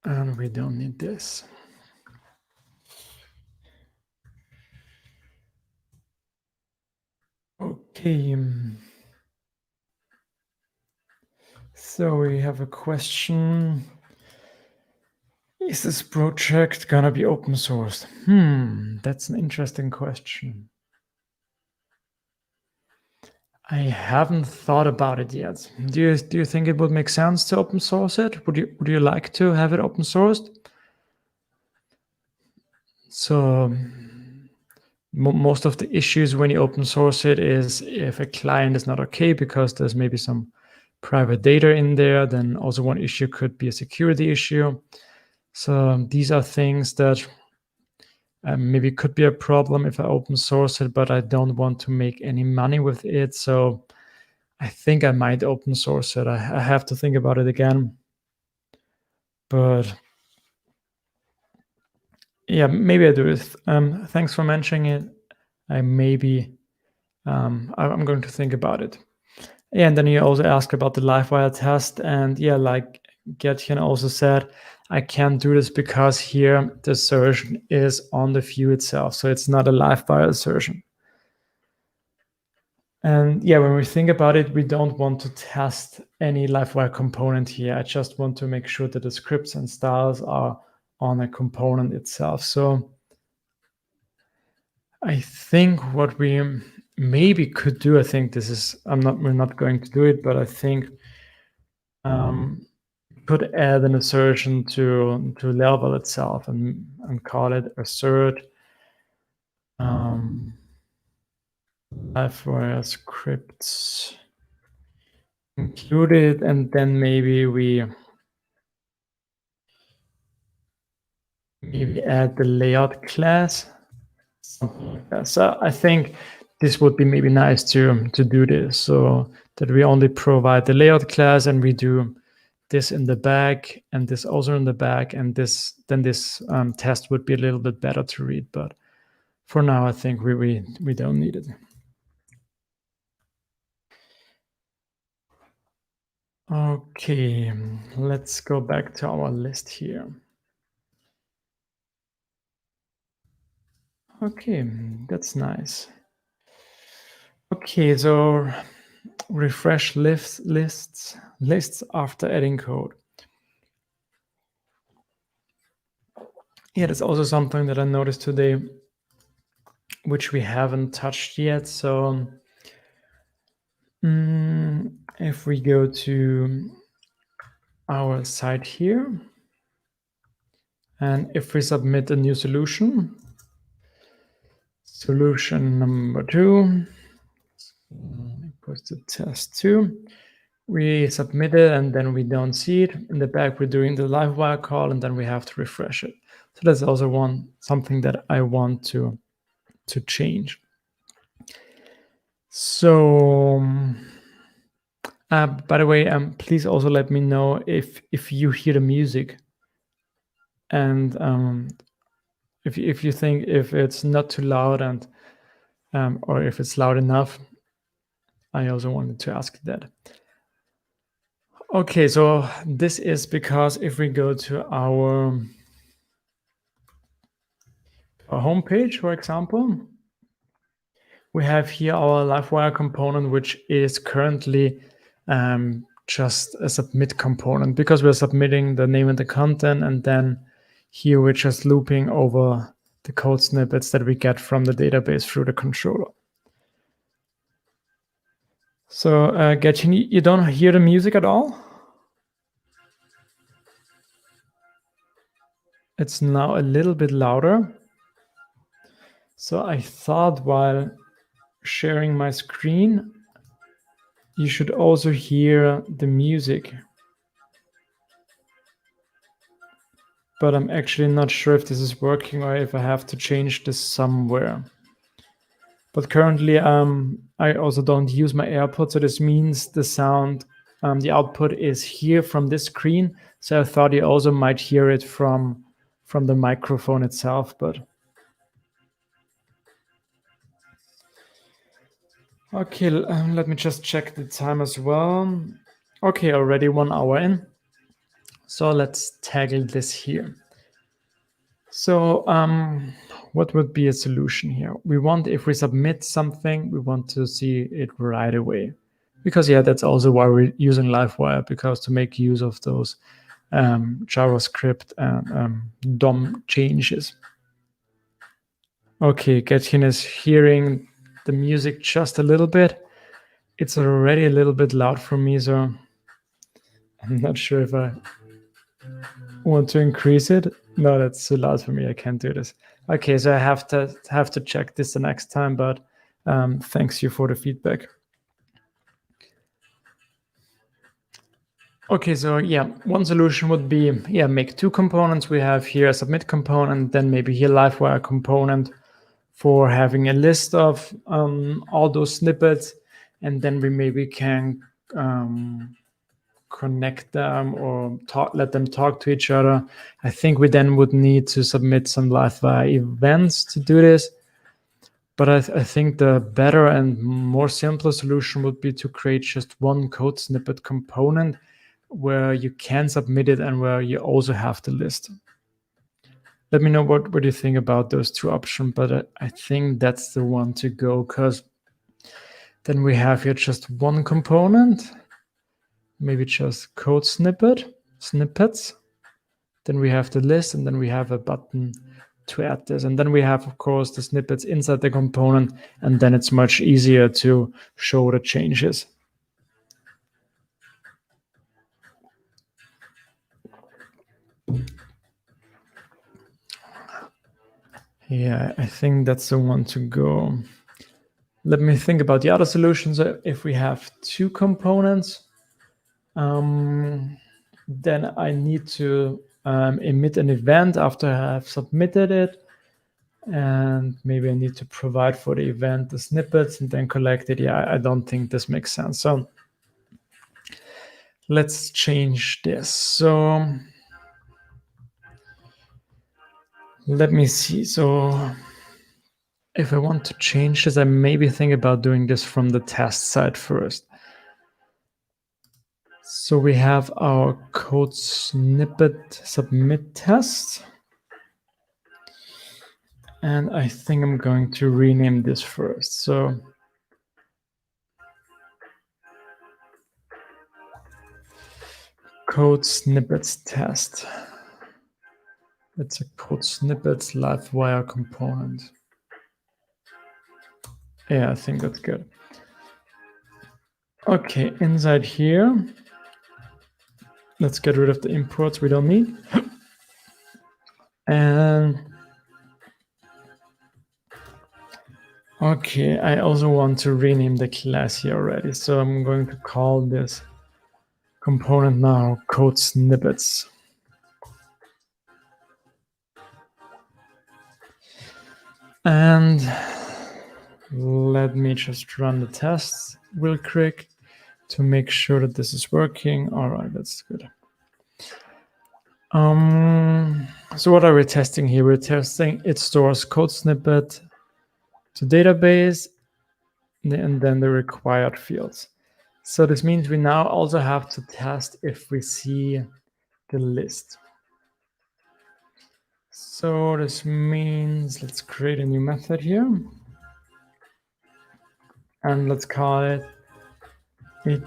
And we don't need this. Okay. So we have a question. Is this project gonna be open sourced? That's an interesting question. I haven't thought about it yet. Do you think it would make sense to open source it? Would you like to have it open sourced? So most of the issues when you open source it is if a client is not okay because there's maybe some private data in there. Then also one issue could be a security issue. So these are things that maybe could be a problem if I open source it, but I don't want to make any money with it. So I think I might open source it. I have to think about it again. But yeah, maybe I do it. Thanks for mentioning it. I'm going to think about it. Yeah, and then you also asked about the LiveWire test. And yeah, like Gertjan also said, I can't do this because here the assertion is on the view itself. So it's not a LiveWire assertion. And yeah, when we think about it, we don't want to test any LiveWire component here. I just want to make sure that the scripts and styles are on a component itself. So I think what we maybe could do, I think this is, we're not going to do it, but I think could add an assertion to Laravel itself and call it assert LiveWire scripts included, and then maybe we add the layout class, something like that. So I think this would be maybe nice to do this, so that we only provide the layout class and we do this in the back and this also in the back, and this test would be a little bit better to read. But for now, I think we don't need it. Okay, let's go back to our list here. Okay, that's nice. Okay, so refresh lists after adding code. Yeah, that's also something that I noticed today, which we haven't touched yet. So if we go to our site here, and if we submit a new solution number 2, equals to test 2, we submit it and then we don't see it. In the back, we're doing the livewire call and then we have to refresh it. So that's also something that I want to change. So by the way, please also let me know if you hear the music, and if you think if it's not too loud, and or if it's loud enough. I also wanted to ask that. Okay, so this is because if we go to our homepage, for example, we have here our livewire component, which is currently just a submit component because we're submitting the name and the content, and then here we're just looping over the code snippets that we get from the database through the controller. So Gretchen, you don't hear the music at all? It's now a little bit louder. So I thought while sharing my screen, you should also hear the music. But I'm actually not sure if this is working or if I have to change this somewhere. But currently, I also don't use my AirPods, so this means the sound, the output is here from this screen. So I thought you also might hear it from the microphone itself, but okay, let me just check the time as well. Okay, already 1 hour in. So let's tackle this here. So what would be a solution here? We want, if we submit something, we want to see it right away. Because yeah, that's also why we're using Livewire, because to make use of those JavaScript and DOM changes. Okay, Gretchen is hearing the music just a little bit. It's already a little bit loud for me, so I'm not sure if I want to increase it. No, that's too loud for me. I can't do this. Okay, so I have to check this the next time, but thanks you for the feedback. Okay, so yeah, one solution would be, make 2 components. We have here a submit component, then maybe here livewire component for having a list of all those snippets, and then we maybe can connect them or let them talk to each other. I think we then would need to submit some livewire events to do this. But I think the better and more simpler solution would be to create just one code snippet component where you can submit it and where you also have the list. Let me know what you think about those 2 options, but I think that's the one to go, because then we have here just one component, maybe just code snippets. Then we have the list, and then we have a button to add this. And then we have, of course, the snippets inside the component, and then it's much easier to show the changes. Yeah, I think that's the one to go. Let me think about the other solutions. If we have 2 components, then I need to emit an event after I have submitted it. And maybe I need to provide for the event the snippets and then collect it. Yeah, I don't think this makes sense. So let's change this. So let me see. So if I want to change this, I maybe think about doing this from the test side first. So we have our code snippet submit test. And I think I'm going to rename this first. So code snippets test. It's a code snippets LiveWire component. Yeah, I think that's good. Okay, inside here, let's get rid of the imports we don't need. And okay, I also want to rename the class here already. So I'm going to call this component now code snippets. And let me just run the tests real quick to make sure that this is working. All right, that's good. So what are we testing here? We're testing it stores code snippet to database and then the required fields. So this means we now also have to test if we see the list. So this means let's create a new method here. And let's call it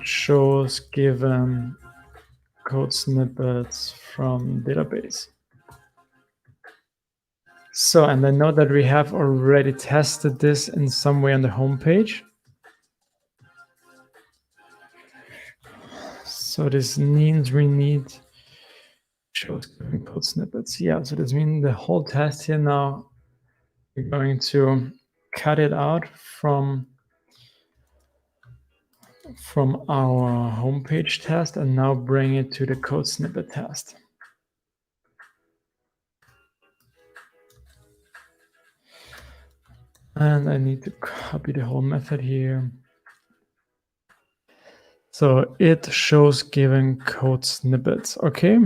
shows given code snippets from database. So, and I know that we have already tested this in some way on the home page. So this means we need shows given code snippets. Yeah, so this means the whole test here now, we're going to cut it out from our homepage test and now bring it to the code snippet test. And I need to copy the whole method here. So it shows given code snippets. Okay.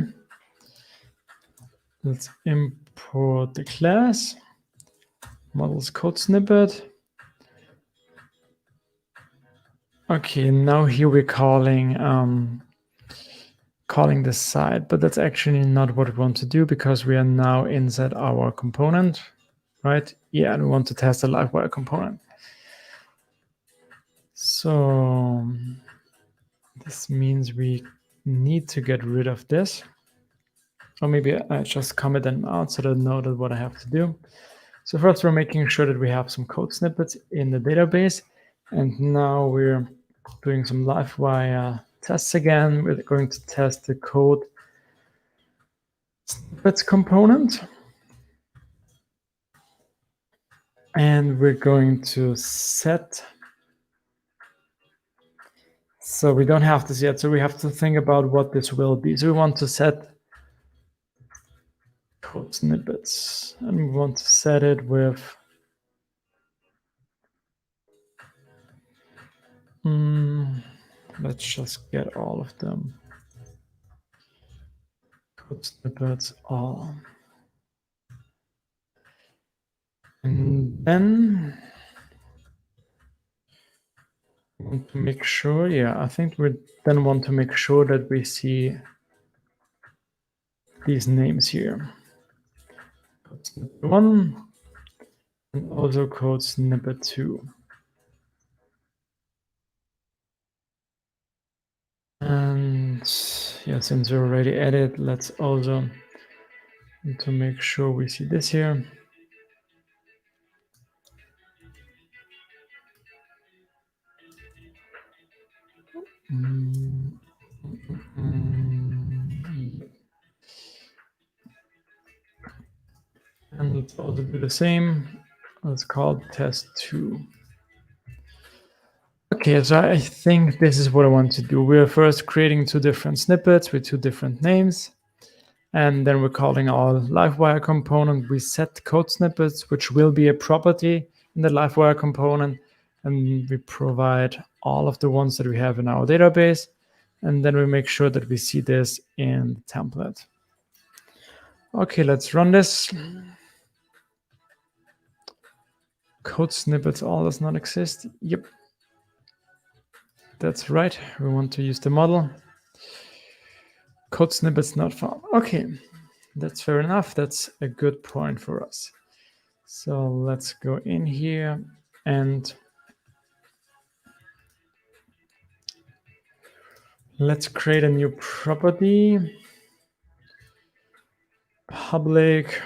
Let's import the class models code snippet. Okay, now here we're calling the site, but that's actually not what we want to do because we are now inside our component, right? Yeah, and we want to test the LiveWire component. So this means we need to get rid of this. Or maybe I just comment them out so that I know that what I have to do. So first we're making sure that we have some code snippets in the database. And now we're doing some LiveWire tests again. We're going to test the code snippets component. And we're going to set. So we don't have this yet. So we have to think about what this will be. So we want to set code snippets. And we want to set it with let's just get all of them. Code snippets all. And then want to make sure, yeah, I think we then want to make sure that we see these names here. Code snippet 1 and also code snippet 2. And yeah, since we already added, let's also need to make sure we see this here. And let's also do the same. Let's call it test 2. Okay, so I think this is what I want to do. We're first creating 2 different snippets with 2 different names. And then we're calling our LiveWire component. We set code snippets, which will be a property in the LiveWire component. And we provide all of the ones that we have in our database. And then we make sure that we see this in the template. Okay, let's run this. Code snippets all does not exist. Yep. That's right. We want to use the model. Code snippets not found. Okay, that's fair enough. That's a good point for us. So let's go in here and let's create a new property. Public,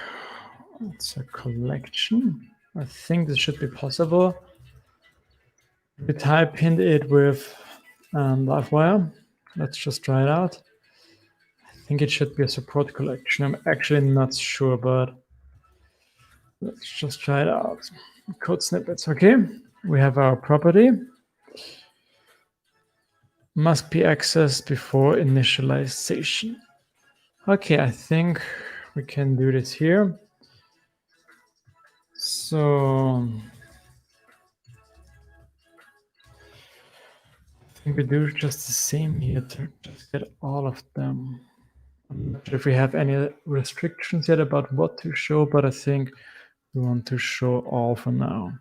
it's a collection. I think this should be possible. We type in it with Livewire. Let's just try it out. I think it should be a support collection. I'm actually not sure, but let's just try it out. Code snippets. Okay, we have our property. Must be accessed before initialization. Okay, I think we can do this here. So I think we do just the same here to just get all of them. I'm not sure if we have any restrictions yet about what to show, but I think we want to show all for now.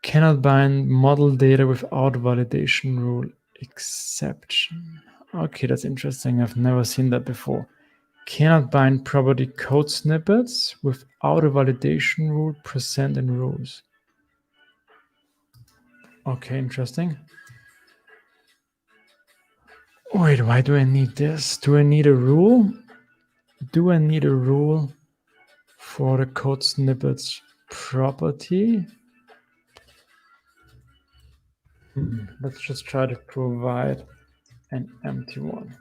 Cannot bind model data without validation rule exception. Okay, that's interesting. I've never seen that before. Cannot bind property code snippets without a validation rule present in rules. Okay, interesting. Wait, why do I need this? Do I need a rule? Do I need a rule for the code snippets property? Let's just try to provide an empty one.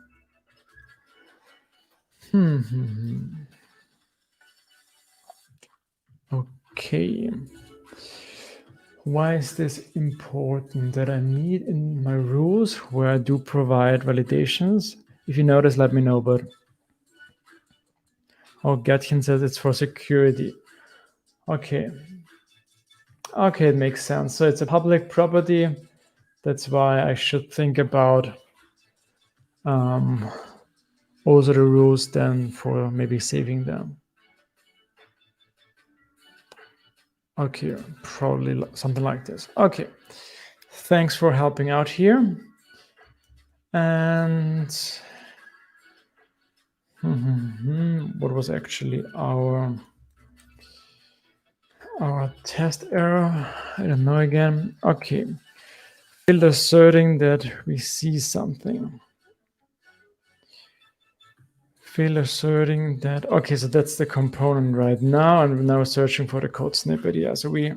Okay. Why is this important that I need in my rules where I do provide validations? If you notice, let me know, but Gatkin says it's for security. Okay. Okay, it makes sense. So it's a public property. That's why I should think about also the rules then for maybe saving them. Okay, probably something like this. Okay, thanks for helping out here. And what was actually our test error? I don't know again. Okay, field asserting that we see something. Field asserting that, okay, so that's the component right now, and we're now searching for the code snippet. Yeah, so we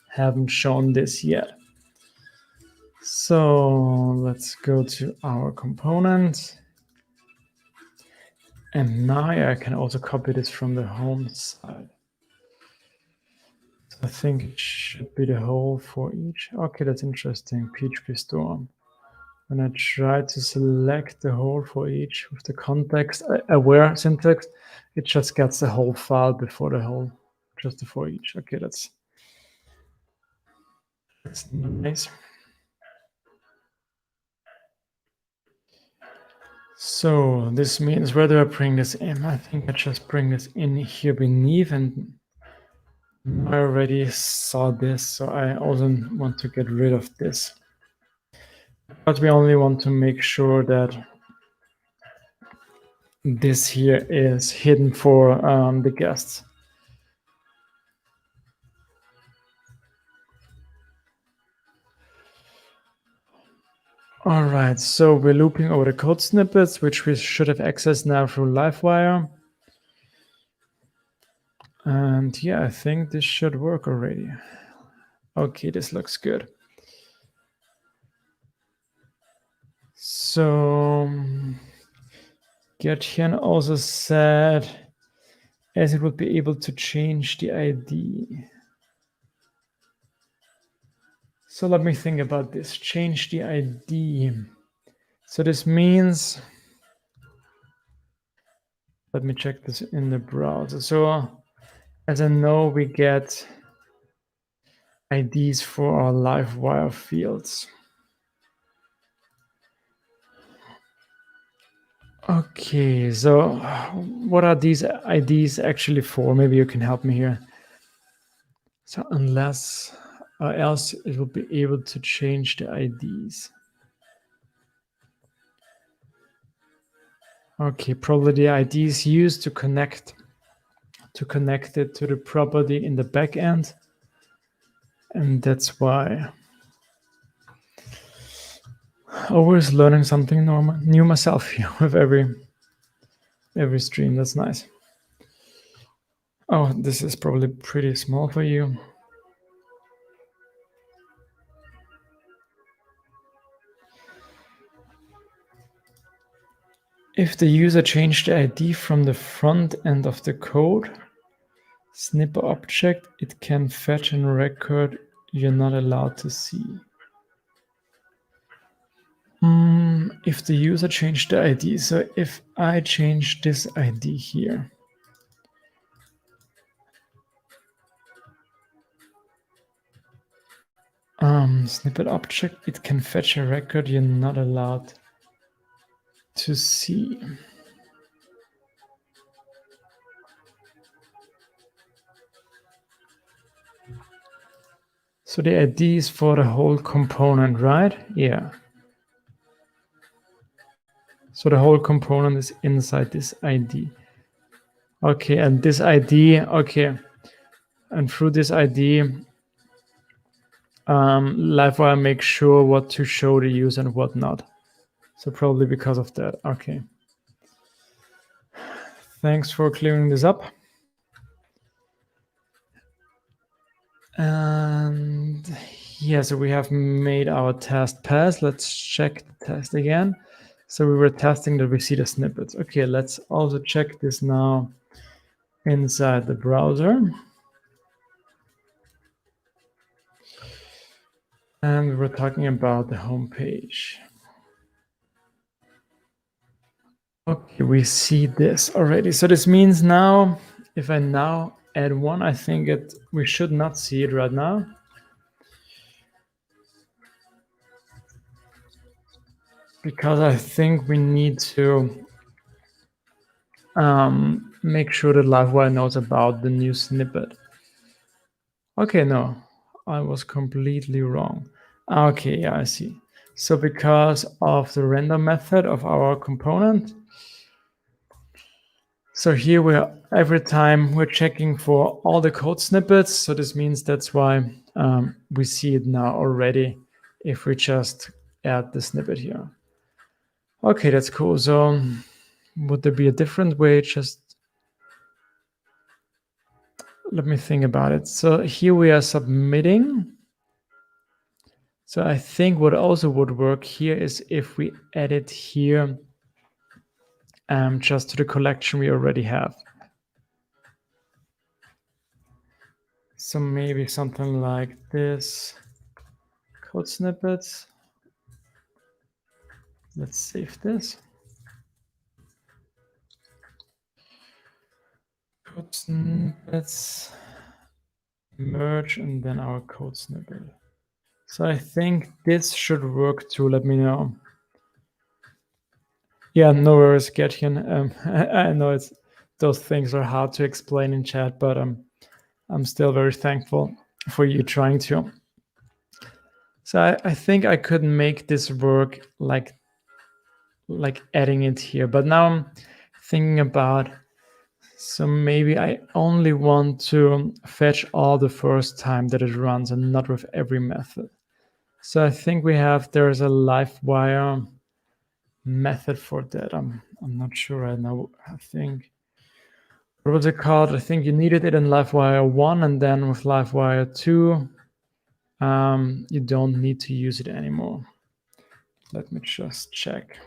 haven't shown this yet. So let's go to our component. And now I can also copy this from the home side. So I think it should be the whole for each. Okay, that's interesting. PHP Storm. When I try to select the whole for each with the context aware syntax, it just gets the whole file before the whole, just the for each. Okay, that's nice. So this means, where do I bring this in? I think I just bring this in here beneath, and I already saw this, so I also want to get rid of this. But we only want to make sure that this here is hidden for the guests. All right, so we're looping over the code snippets, which we should have accessed now through Livewire. And yeah, I think this should work already. Okay, this looks good. So Gertjan also said, as it would be able to change the ID. So let me think about this. Change the ID. So this means, let me check this in the browser. So as I know, we get IDs for our Livewire fields. Okay, so what are these IDs actually for? Maybe you can help me here. So unless or else it will be able to change the IDs. Okay, probably the ID is used to connect it to the property in the backend, and that's why. Always learning something new myself here with every stream. That's nice. Oh, this is probably pretty small for you. If the user changed the ID from the front end of the code snippet object, it can fetch a record you're not allowed to see. If the user changed the ID, so if I change this ID here, snippet object, it can fetch a record you're not allowed to see. So the ID is for the whole component, right? Yeah. So the whole component is inside this ID. Okay, and this ID, okay. And through this ID, Livewire makes sure what to show the user and what not. So probably because of that. Okay. Thanks for clearing this up. And yeah, so we have made our test pass. Let's check the test again. So we were testing that we see the snippets. Okay, let's also check this now inside the browser. And we're talking about the home page. Okay, we see this already. So this means now, if I now add one, I think we should not see it right now. Because I think we need to make sure that Livewire knows about the new snippet. Okay, no, I was completely wrong. Okay, yeah, I see. So because of the render method of our component, so here every time we're checking for all the code snippets. So this means that's why we see it now already if we just add the snippet here. Okay, that's cool. So would there be a different way? Just let me think about it. So here we are submitting. So I think what also would work here is if we edit here just to the collection we already have. So maybe something like this, code snippets. Let's save this. Code snippets, merge, and then our code snippet. So I think this should work too. Let me know. Yeah, no worries, Gretchen. I know those things are hard to explain in chat, but I'm still very thankful for you trying to. So I think I could make this work like adding it here, but now I'm thinking about, so maybe I only want to fetch all the first time that it runs and not with every method. So I think there's a Livewire method for that. I'm not sure right now. I think, what was it called? I think you needed it in Livewire 1, and then with Livewire 2, you don't need to use it anymore. Let me just check.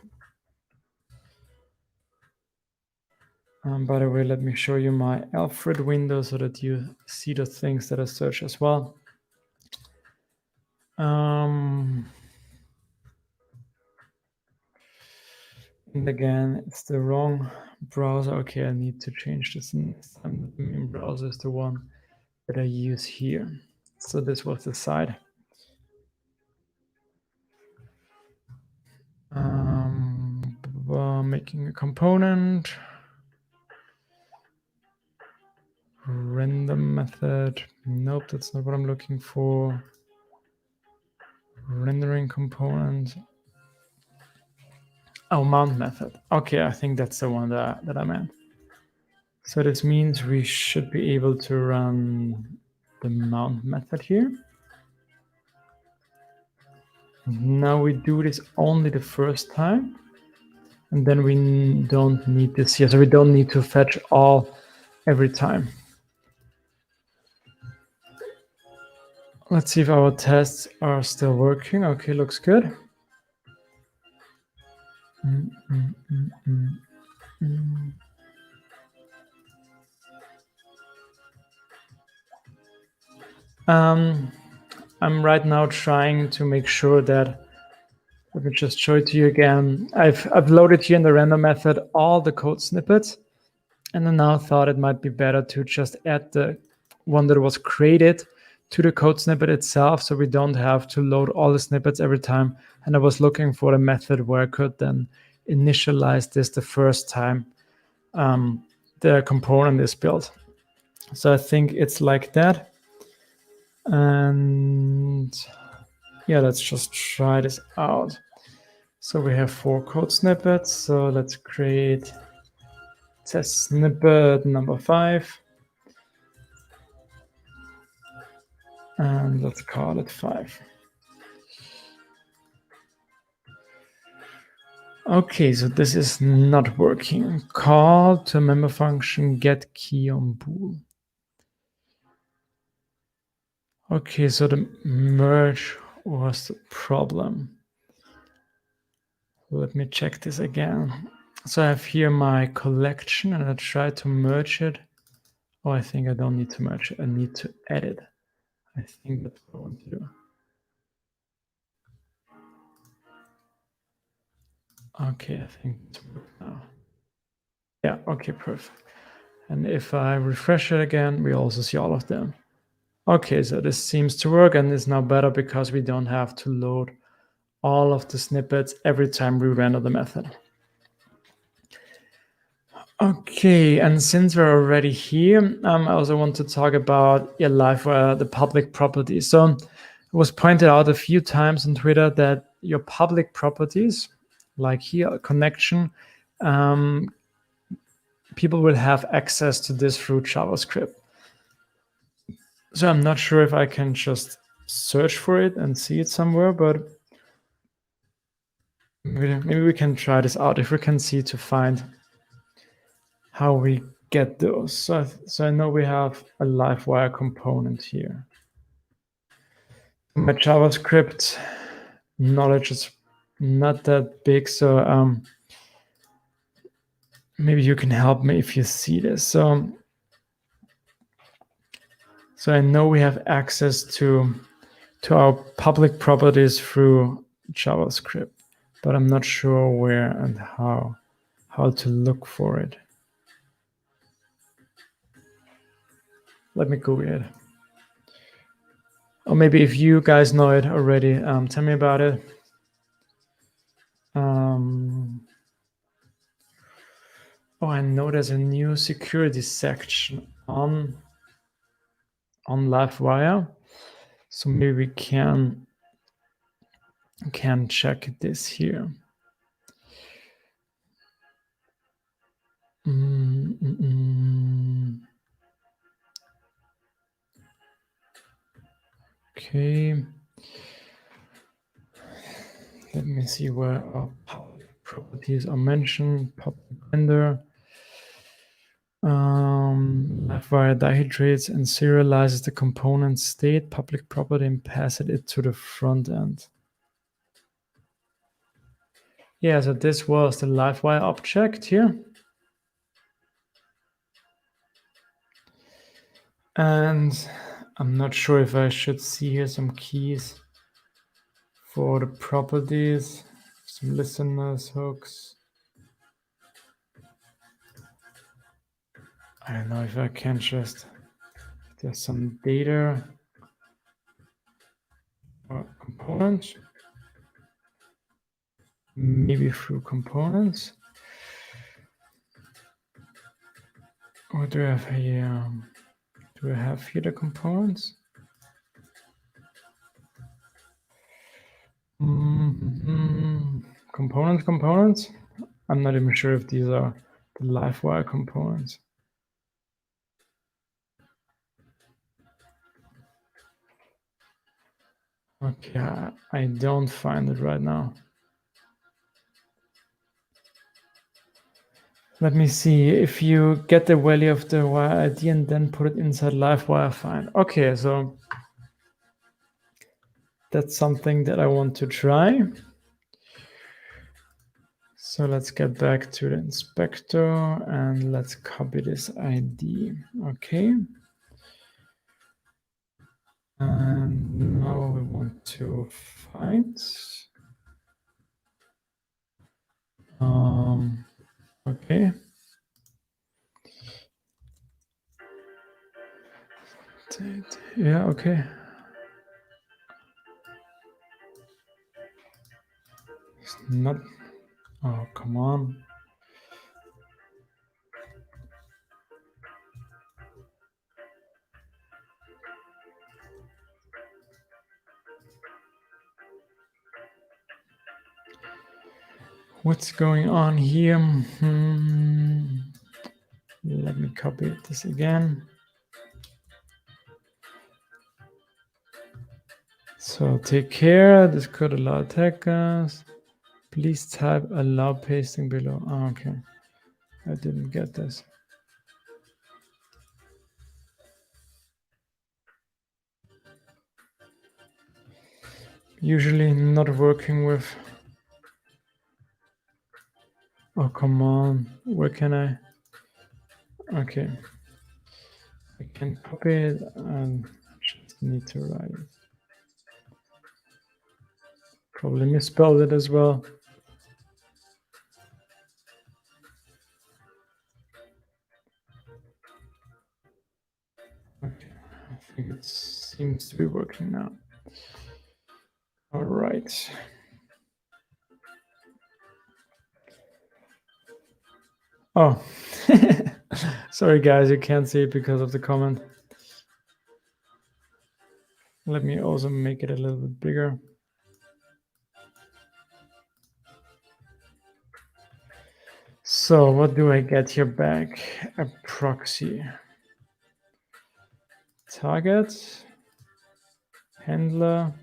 By the way, let me show you my Alfred window so that you see the things that I search as well. And again, it's the wrong browser. Okay, I need to change this. The main browser is the one that I use here. So this was the site. Making a component. Render method. Nope, that's not what I'm looking for. Rendering component. Oh, mount method. Okay, I think that's the one that I meant. So this means we should be able to run the mount method here. Now we do this only the first time, and then we don't need this here. So we don't need to fetch all every time. Let's see if our tests are still working. Okay, looks good. I'm right now trying to make sure that, let me just show it to you again. I've loaded here in the render method all the code snippets, and I now thought it might be better to just add the one that was created to the code snippet itself, so we don't have to load all the snippets every time. And I was looking for a method where I could then initialize this the first time the component is built. So I think it's like that. And yeah, let's just try this out. So we have 4 code snippets. So let's create test snippet number 5. And let's call it 5. Okay, so this is not working. Call to member function get key on bool. Okay, so the merge was the problem. Let me check this again. So I have here my collection and I try to merge it. Oh, I think I don't need to merge it. I need to edit. I think that's what I want to do. Okay, I think it's worked now. Yeah, okay, perfect. And if I refresh it again, we also see all of them. Okay, so this seems to work and is now better because we don't have to load all of the snippets every time we render the method. Okay, and since we're already here, I also want to talk about LiveWire, the public properties. So it was pointed out a few times on Twitter that your public properties, like here, connection, people will have access to this through JavaScript. So I'm not sure if I can just search for it and see it somewhere, but maybe we can try this out if we can see to find how we get those. So I know we have a LiveWire component here. My JavaScript knowledge is not that big, so maybe you can help me if you see this. So I know we have access to our public properties through JavaScript, but I'm not sure where and how to look for it. Let me Google it. Or maybe if you guys know it already, tell me about it. Oh, I know there's a new security section on LiveWire, so maybe we can check this here. Okay. Let me see where our public properties are mentioned. Public render. LiveWire dehydrates and serializes the component state, public property, and passes it to the front end. Yeah, so this was the LiveWire object here. And I'm not sure if I should see here some keys for the properties, some listeners, hooks. I don't know if I can just, there's some data or components, maybe through components. Or do I have here, do I have here the components? Components. I'm not even sure if these are the LiveWire components. Okay, I don't find it right now. Let me see. If you get the value of the wire ID and then put it inside LiveWire, fine. Okay, so that's something that I want to try. So let's get back to the inspector and let's copy this ID. Okay. And now we want to find. Okay. Yeah, okay. It's not. Oh, come on. What's going on here? Let me copy this again. So take care. This could allow attackers. Please type allow pasting below. Oh, okay. I didn't get this. Usually not working with. Oh, come on. Where can I? Okay. I can copy it and just need to write it. Probably misspelled it as well. Okay. I think it seems to be working now. All right. Oh, sorry guys, you can't see it because of the comment. Let me also make it a little bit bigger. So what do I get here back? A proxy. Target. Handler.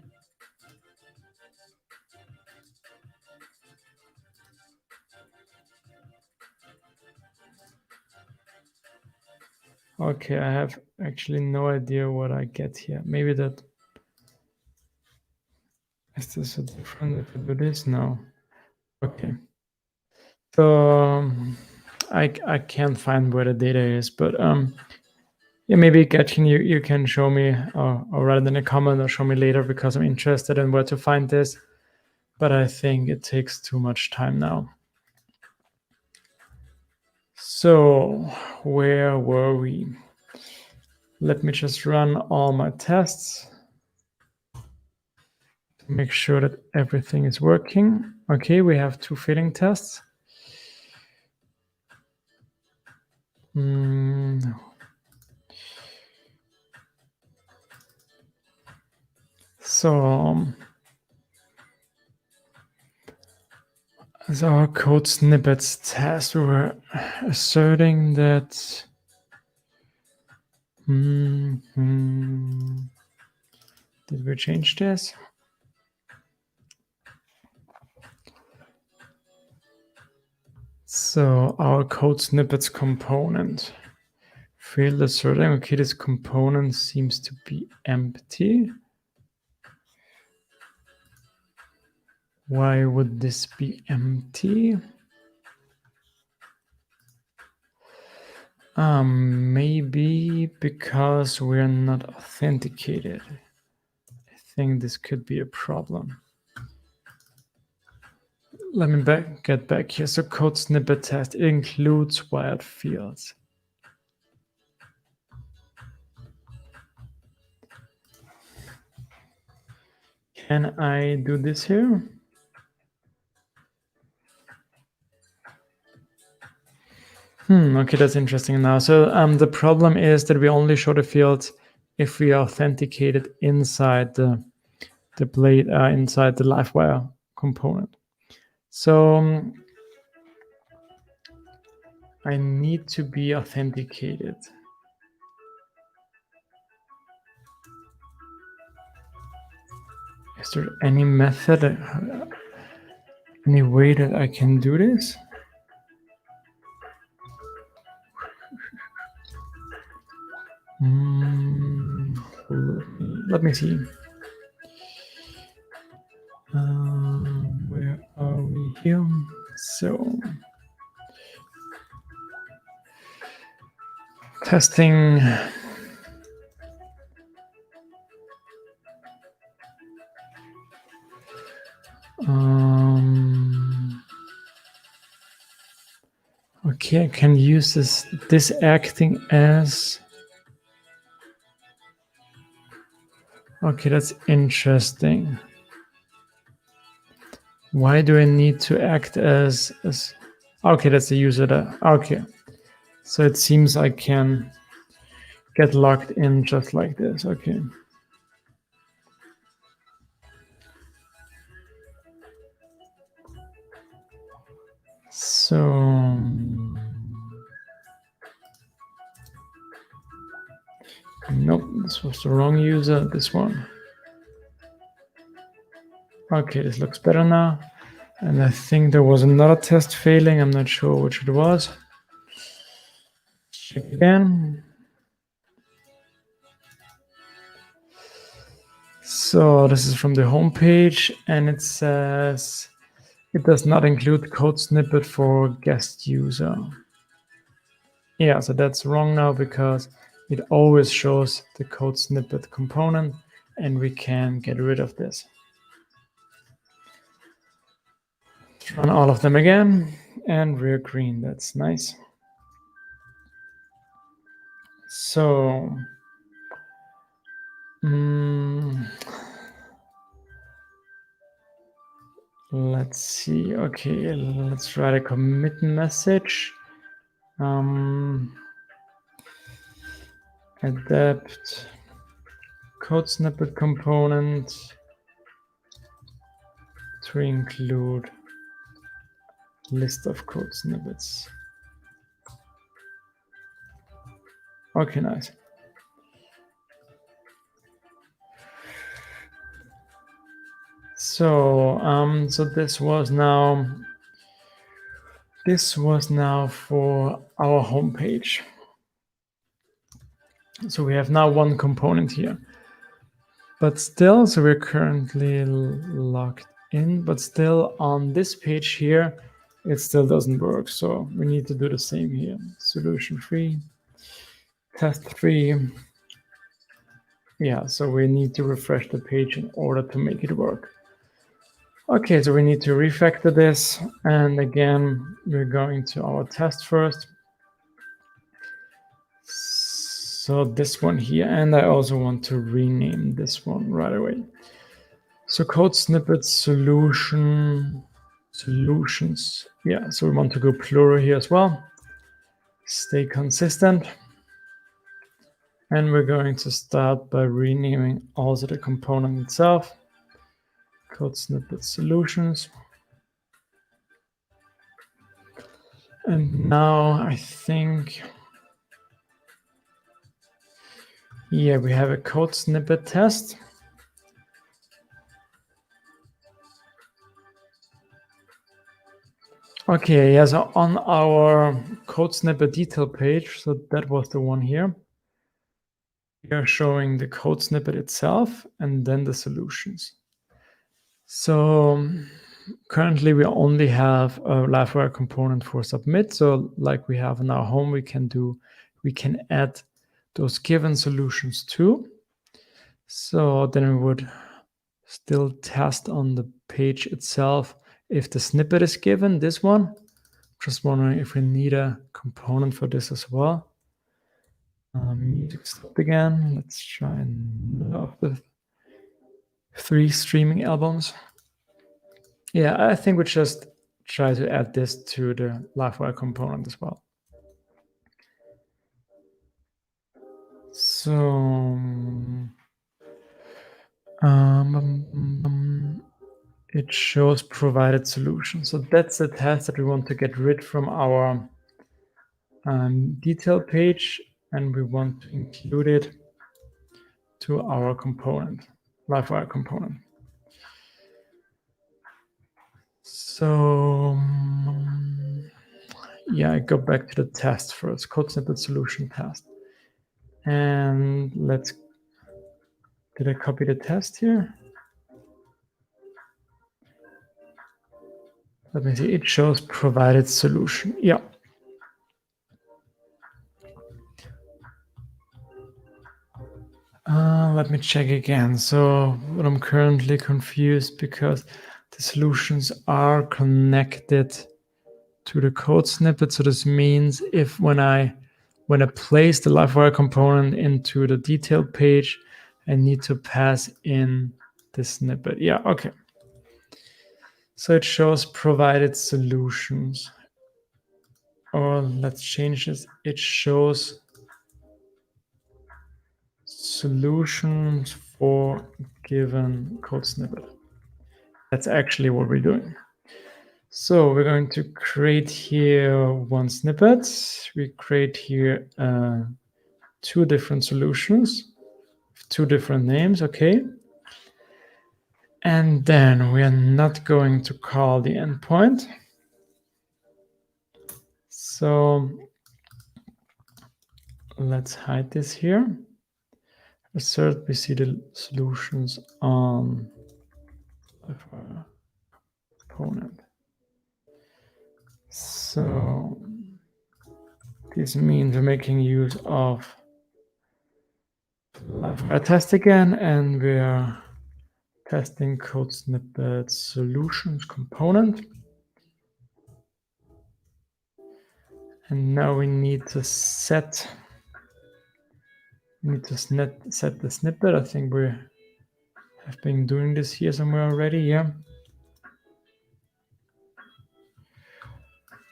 Okay, I have actually no idea what I get here. Maybe that. Is this a different if I do this? No. Okay. So I can't find where the data is, but yeah, maybe Gretchen, you can show me or write in a comment or show me later because I'm interested in where to find this. But I think it takes too much time now. So where were we? Let me just run all my tests to make sure that everything is working. Okay, we have 2 failing tests. So as our code snippets test, we were asserting that did we change this? So our code snippets component failed asserting. Okay, this component seems to be empty. Why would this be empty? Maybe because we're not authenticated. I think this could be a problem. Let me get back here. So code snippet test includes wired fields. Can I do this here? Okay, that's interesting now. So the problem is that we only show the fields if we are authenticated inside the blade, inside the LiveWire component. So I need to be authenticated. Is there any method, any way that I can do this? Let me see. Where are we here? So, testing. Okay, I can use this acting as. Okay, that's interesting. Why do I need to act as okay, that's the user that, okay. So it seems I can get logged in just like this, okay. So, nope, this was the wrong user, this one. Okay, this looks better now. And I think there was another test failing, I'm not sure which it was. Check again. So this is from the home page, and it says it does not include code snippet for guest user. Yeah, so that's wrong now because it always shows the code snippet component, and we can get rid of this. Let's run all of them again, and we're green. That's nice. So, let's see. Okay, let's write a commit message. Adapt code snippet component to include list of code snippets. Okay, nice. So, so this was now for our home page. So we have now one component here, but still, so we're currently logged in, but still on this page here, it still doesn't work. So we need to do the same here. Solution 3, test 3. Yeah, so we need to refresh the page in order to make it work. Okay, so we need to refactor this. And again, we're going to our test first. So this one here, and I also want to rename this one right away. So code snippet solutions. Yeah, so we want to go plural here as well. Stay consistent. And we're going to start by renaming also the component itself. Code snippet solutions. And now I think, yeah, we have a code snippet test. Okay, yeah, so on our code snippet detail page, so that was the one here, we are showing the code snippet itself and then the solutions. So currently we only have a LiveWire component for submit. So like we have in our home, we can add those given solutions too. So then we would still test on the page itself if the snippet is given, this one. Just wondering if we need a component for this as well. Music stopped again. Let's try and off the 3 streaming albums. Yeah, I think we just try to add this to the LiveWire component as well. So it shows provided solution. So that's the test that we want to get rid from our detail page, and we want to include it to our component, LiveWire component. So yeah, I go back to the test first, code snippet solution test. And did I copy the test here? Let me see, it shows provided solution. Yeah. Let me check again. So I'm currently confused because the solutions are connected to the code snippet. So this means if when I place the LiveWire component into the detail page, I need to pass in the snippet. Yeah, okay. So it shows provided solutions. Or let's change this. It shows solutions for given code snippet. That's actually what we're doing. So we're going to create here one snippet. We create here 2 different solutions, 2 different names, okay. And then we are not going to call the endpoint. So let's hide this here. Assert we see the solutions on component. So this means we're making use of LiveWire test again, and we are testing code snippet solutions component. And now we need to set the snippet. I think we have been doing this here somewhere already, yeah.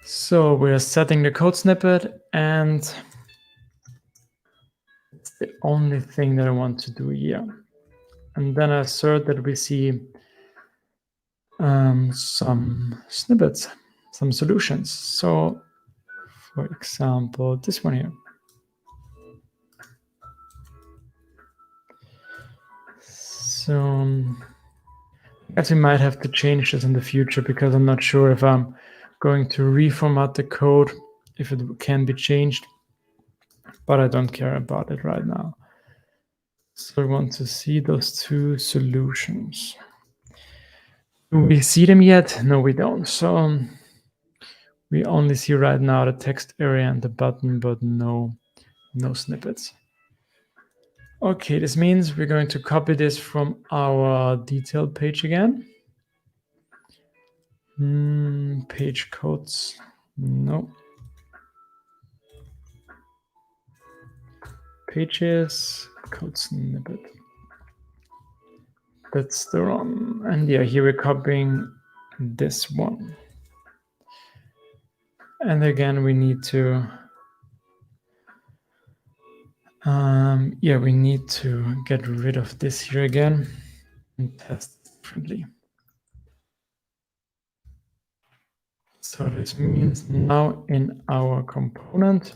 So we're setting the code snippet, and it's the only thing that I want to do here. And then I assert that we see some snippets, some solutions. So for example, this one here. So I guess we might have to change this in the future because I'm not sure if I'm going to reformat the code, if it can be changed, but I don't care about it right now. So we want to see those 2 solutions. Do we see them yet? No, we don't. So we only see right now the text area and the button, but no snippets. Okay, this means we're going to copy this from our detail page again. Page codes, no. Pages, code snippet. That's the wrong. And yeah, here we're copying this one. And again, we need to, we need to get rid of this here again and test differently. So this means now in our component,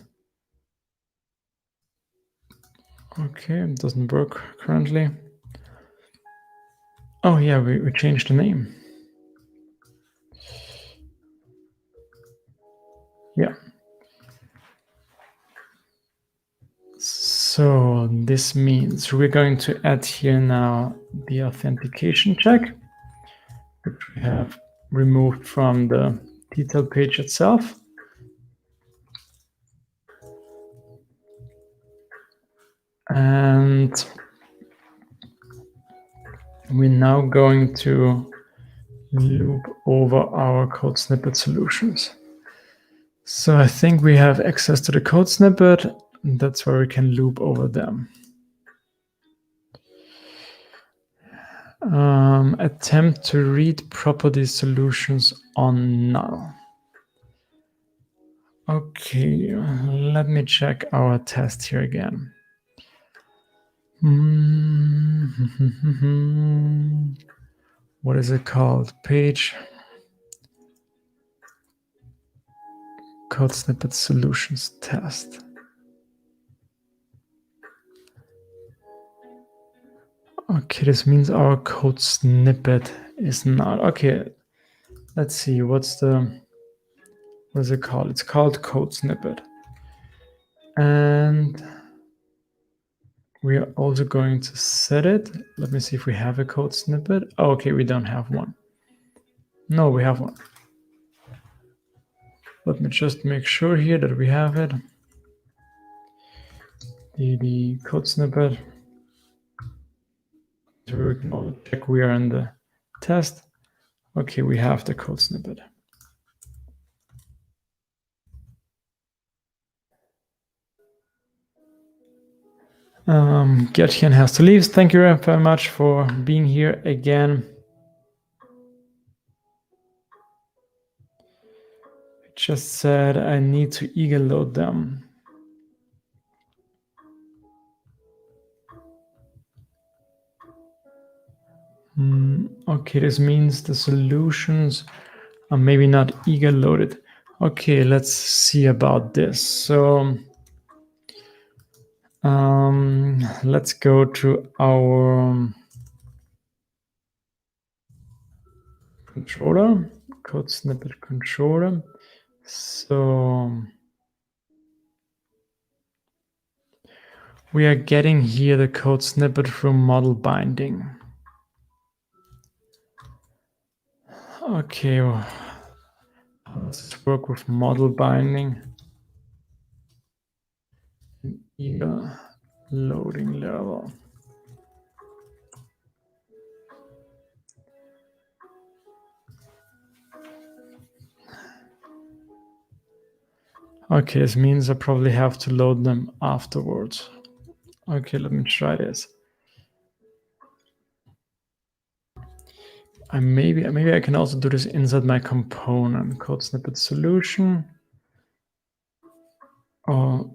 okay, it doesn't work currently. Oh yeah, we changed the name. Yeah. So this means we're going to add here now the authentication check, which we have removed from the detail page itself. And we're now going to loop over our code snippet solutions. So I think we have access to the code snippet. That's where we can loop over them. Attempt to read property solutions on null. Okay, let me check our test here again. What is it called? Page code snippet solutions test. Okay, this means our code snippet is not. Okay, let's see. What is it called? It's called code snippet. And we are also going to set it. Let me see if we have a code snippet. Oh, okay, we don't have one. No, we have one. Let me just make sure here that we have it. The code snippet. So we can also check we are in the test. Okay, we have the code snippet. Gertchen has to leave. Thank you very much for being here again. Just said I need to eager load them. Okay, this means the solutions are maybe not eager loaded. Okay, let's see about this. So let's go to our controller, code snippet controller. So we are getting here the code snippet from model binding. Okay, well, how does this work with model binding? Eager loading level. Okay, this means I probably have to load them afterwards. Okay, let me try this. Maybe I can also do this inside my component, code snippet solution. Or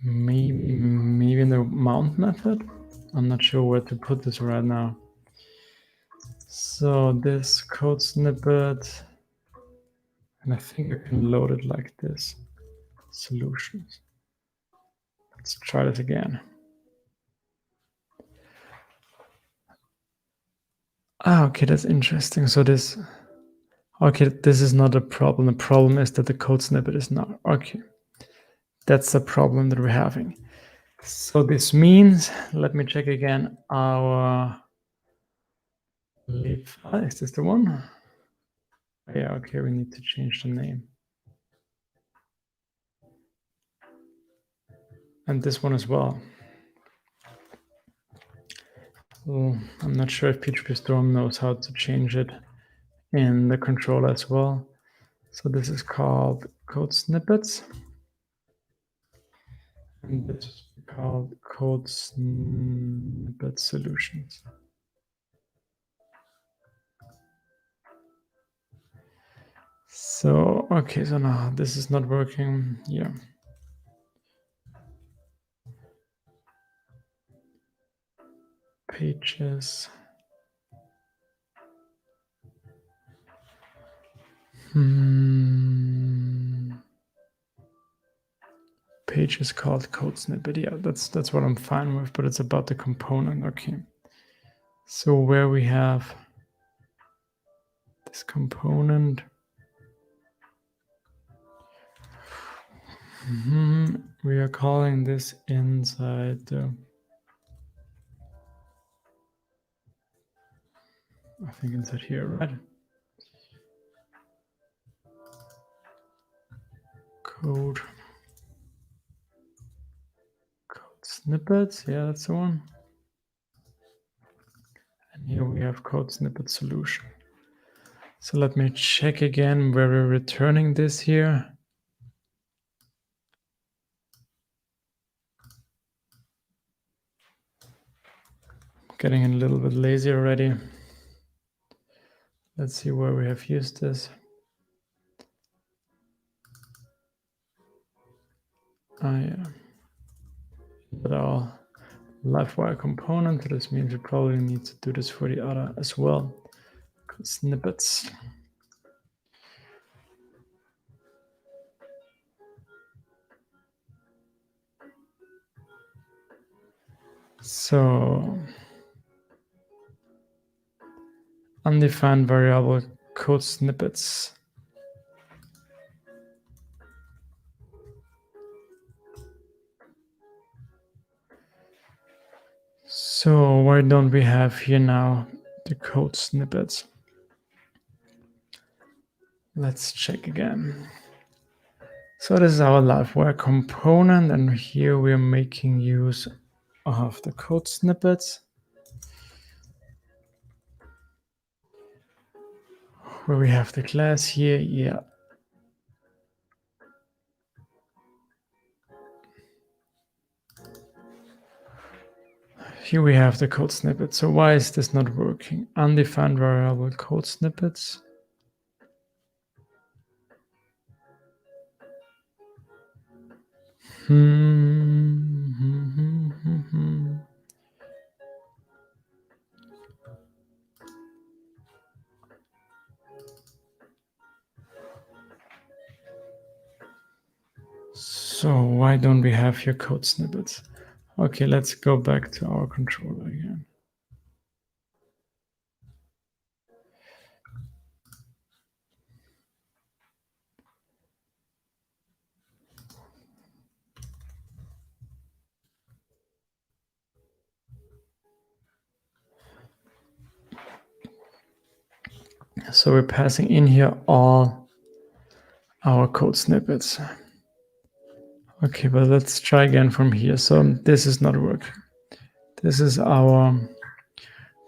maybe in the mount method. I'm not sure where to put this right now. So this code snippet, and I think I can load it like this. Solutions. Let's try this again. Okay, that's interesting. So this is not a problem. The problem is that the code snippet is not. Okay, that's the problem that we're having. So this means, let me check again our lib file. Is this the one? Yeah, okay, we need to change the name. And this one as well. Well, I'm not sure if PHP Storm knows how to change it in the controller as well. So this is called code snippets. And this is called code snippet solutions. So, okay, so now this is not working. Yeah. Pages. Page is called code snippet. Yeah, that's what I'm fine with, but it's about the component. Okay. So where we have this component, we are calling this inside the, I think inside here, right? Code snippets. Yeah, that's the one. And here we have code snippet solution. So let me check again where we're returning this here. Getting a little bit lazy already. Let's see where we have used this. Yeah. But our livewire component, this means we probably need to do this for the other as well. snippets. So undefined variable code snippets. So why don't we have here now the code snippets? Let's check again. So this is our LiveWire component, and here we're making use of the code snippets, where we have the class here. Yeah. Here we have the code snippet. So why is this not working? Undefined variable code snippets. So why don't we have here code snippets? Okay, let's go back to our controller again. So we're passing in here all our code snippets. Okay, but let's try again from here. So this is not working. This is our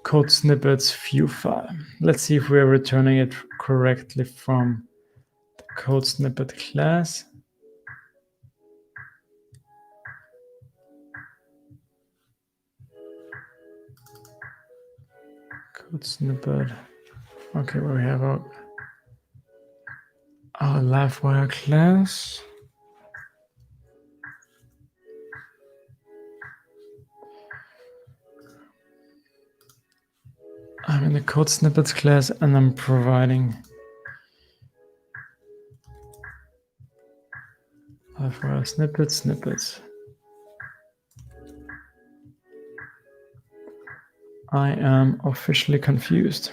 code snippets view file. Let's see if we're returning it correctly from the code snippet class. Code snippet. Okay, where we have our LiveWire class. I'm in the code snippets class and I'm providing LiveWire snippets. I am officially confused.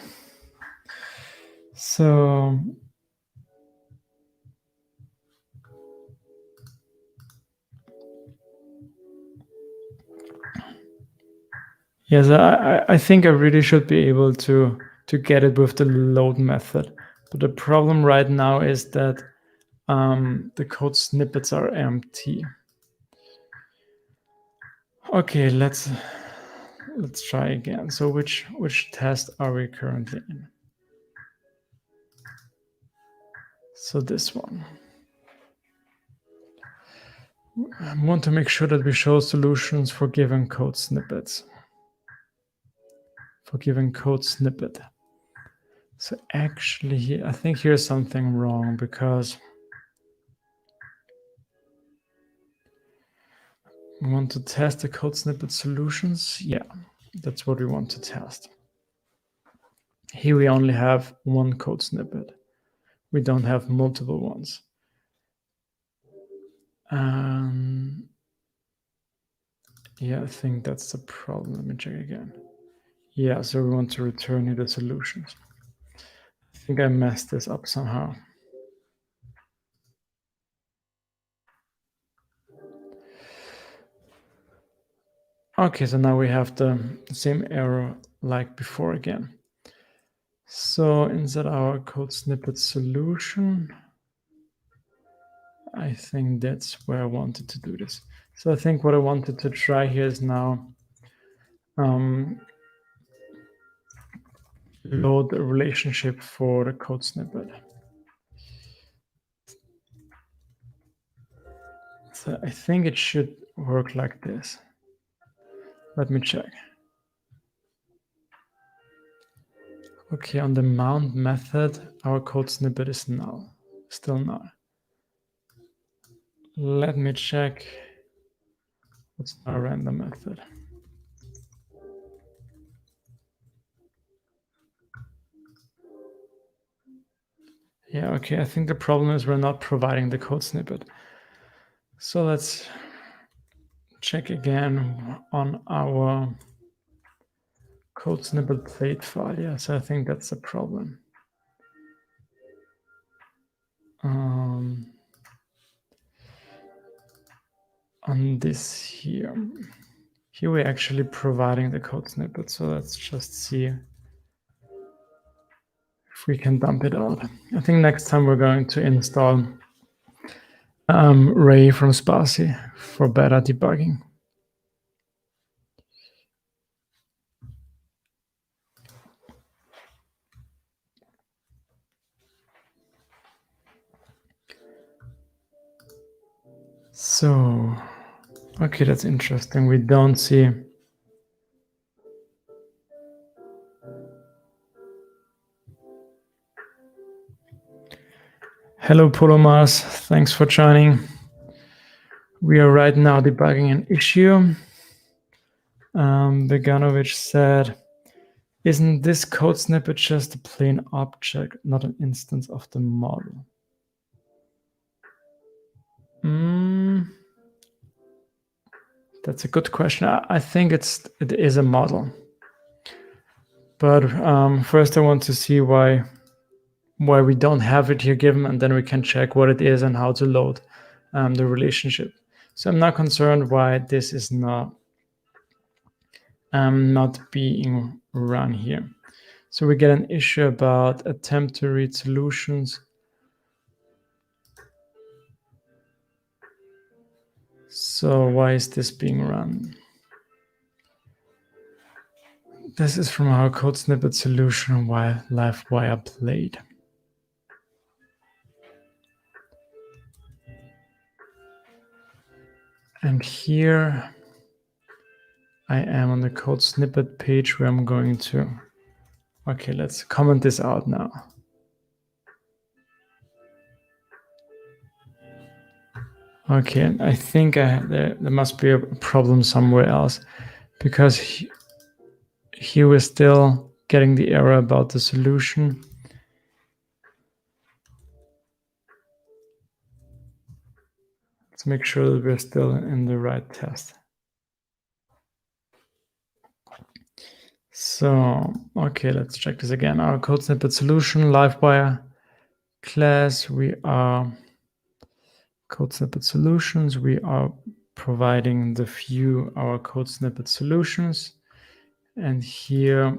So yes, I think I really should be able to get it with the load method. But the problem right now is that the code snippets are empty. Okay, let's try again. So which test are we currently in? So this one. I want to make sure that we show solutions for given code snippets. For given code snippet. So actually, I think here's something wrong because we want to test the code snippet solutions. Yeah, that's what we want to test. Here we only have one code snippet. We don't have multiple ones. Yeah, I think that's the problem. Let me check again. Yeah, so we want to return here the solutions. I think I messed this up somehow. Okay, so now we have the same error like before again. So inside our code snippet solution, I think that's where I wanted to do this. So I think what I wanted to try here is now load the relationship for the code snippet. So I think it should work like this. Let me check. Okay, on the mount method, our code snippet is null, still null. Let me check what's our random method. Yeah, okay, I think the problem is we're not providing the code snippet. So let's check again on our code snippet plate file. Yes, I think that's a problem. On this here. Here we're actually providing the code snippet. So let's just see if we can dump it out. I think next time we're going to install Ray from Sparsy for better debugging. So, okay, that's interesting. We don't see. Hello, Polomars. Thanks for joining. We are right now debugging an issue. Beganovic said, isn't this code snippet just a plain object, not an instance of the model? That's a good question. I think it is a model. But first I want to see why we don't have it here given, and then we can check what it is and how to load the relationship. So I'm not concerned why this is not being run here. So we get an issue about attempt to read solutions. So why is this being run? This is from our code snippet solution while LiveWire played. And here I am on the code snippet page where I'm going to, okay, let's comment this out now. Okay, I think there must be a problem somewhere else, because here we're still getting the error about the solution. Let's make sure that we're still in the right test. So, okay, let's check this again. Our code snippet solution, LiveWire class, we are code snippet solutions. We are providing the view our code snippet solutions. And here,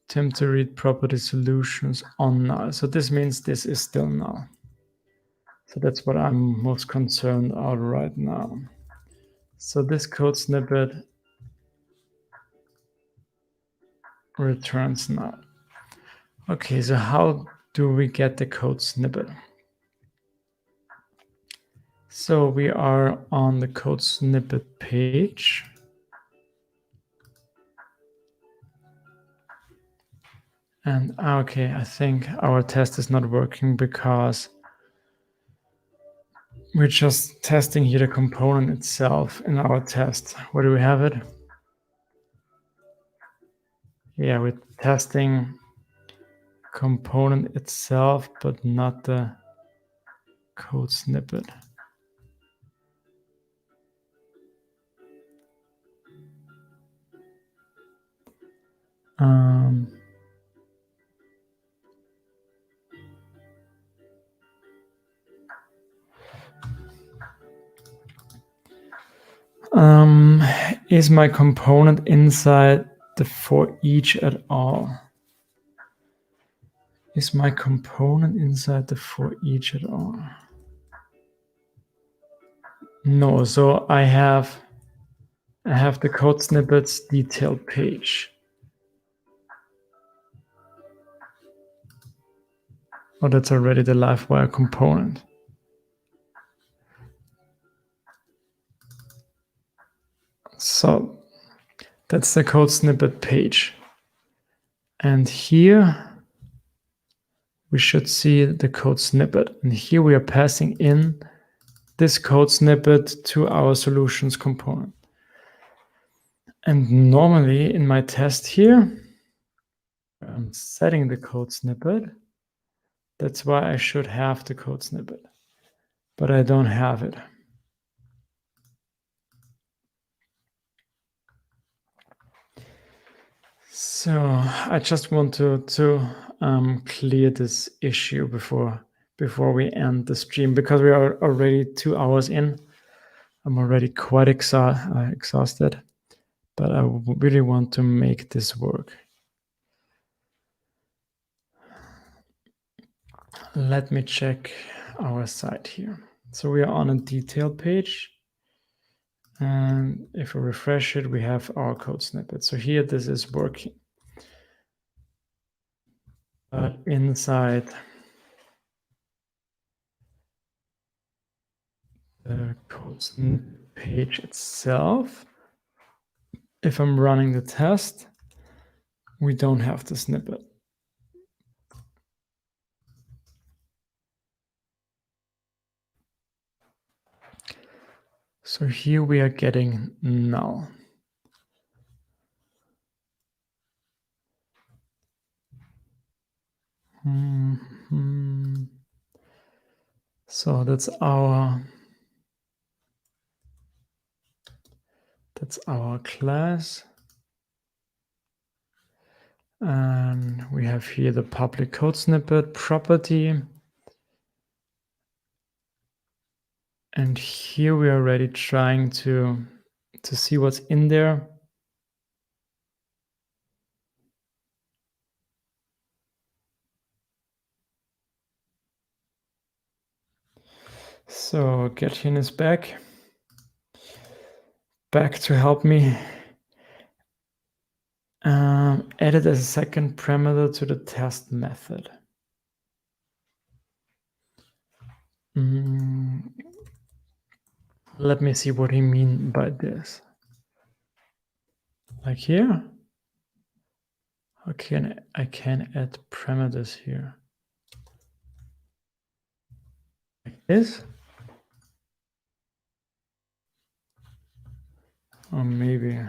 attempt to read property solutions on null. So this means this is still null. So that's what I'm most concerned about right now. So this code snippet returns null. Okay, so how do we get the code snippet? So we are on the code snippet page. And okay, I think our test is not working because we're just testing here the component itself in our test. Where do we have it? Yeah, we're testing component itself, but not the code snippet. Is my component inside the for each at all? Is my component inside the for each at all? No, so I have the code snippets detailed page. Oh, that's already the LiveWire component. So that's the code snippet page. And here we should see the code snippet. And here we are passing in this code snippet to our solutions component. And normally in my test here, I'm setting the code snippet. That's why I should have the code snippet, but I don't have it. So I just want to clear this issue before we end the stream, because we are already 2 hours in. I'm already quite exhausted, but I really want to make this work. Let me check our site here. So we are on a detailed page. And if we refresh it, we have our code snippet. So here, this is working. But inside the code snippet page itself, if I'm running the test, we don't have the snippet. So here we are getting null. So that's our class. And we have here the public code snippet property. And here we are already trying to see what's in there. So Gretchen is back to help me. Added as a second parameter to the test method. Let me see what he means by this. Like here? Okay, I can add parameters here. Like this? Or maybe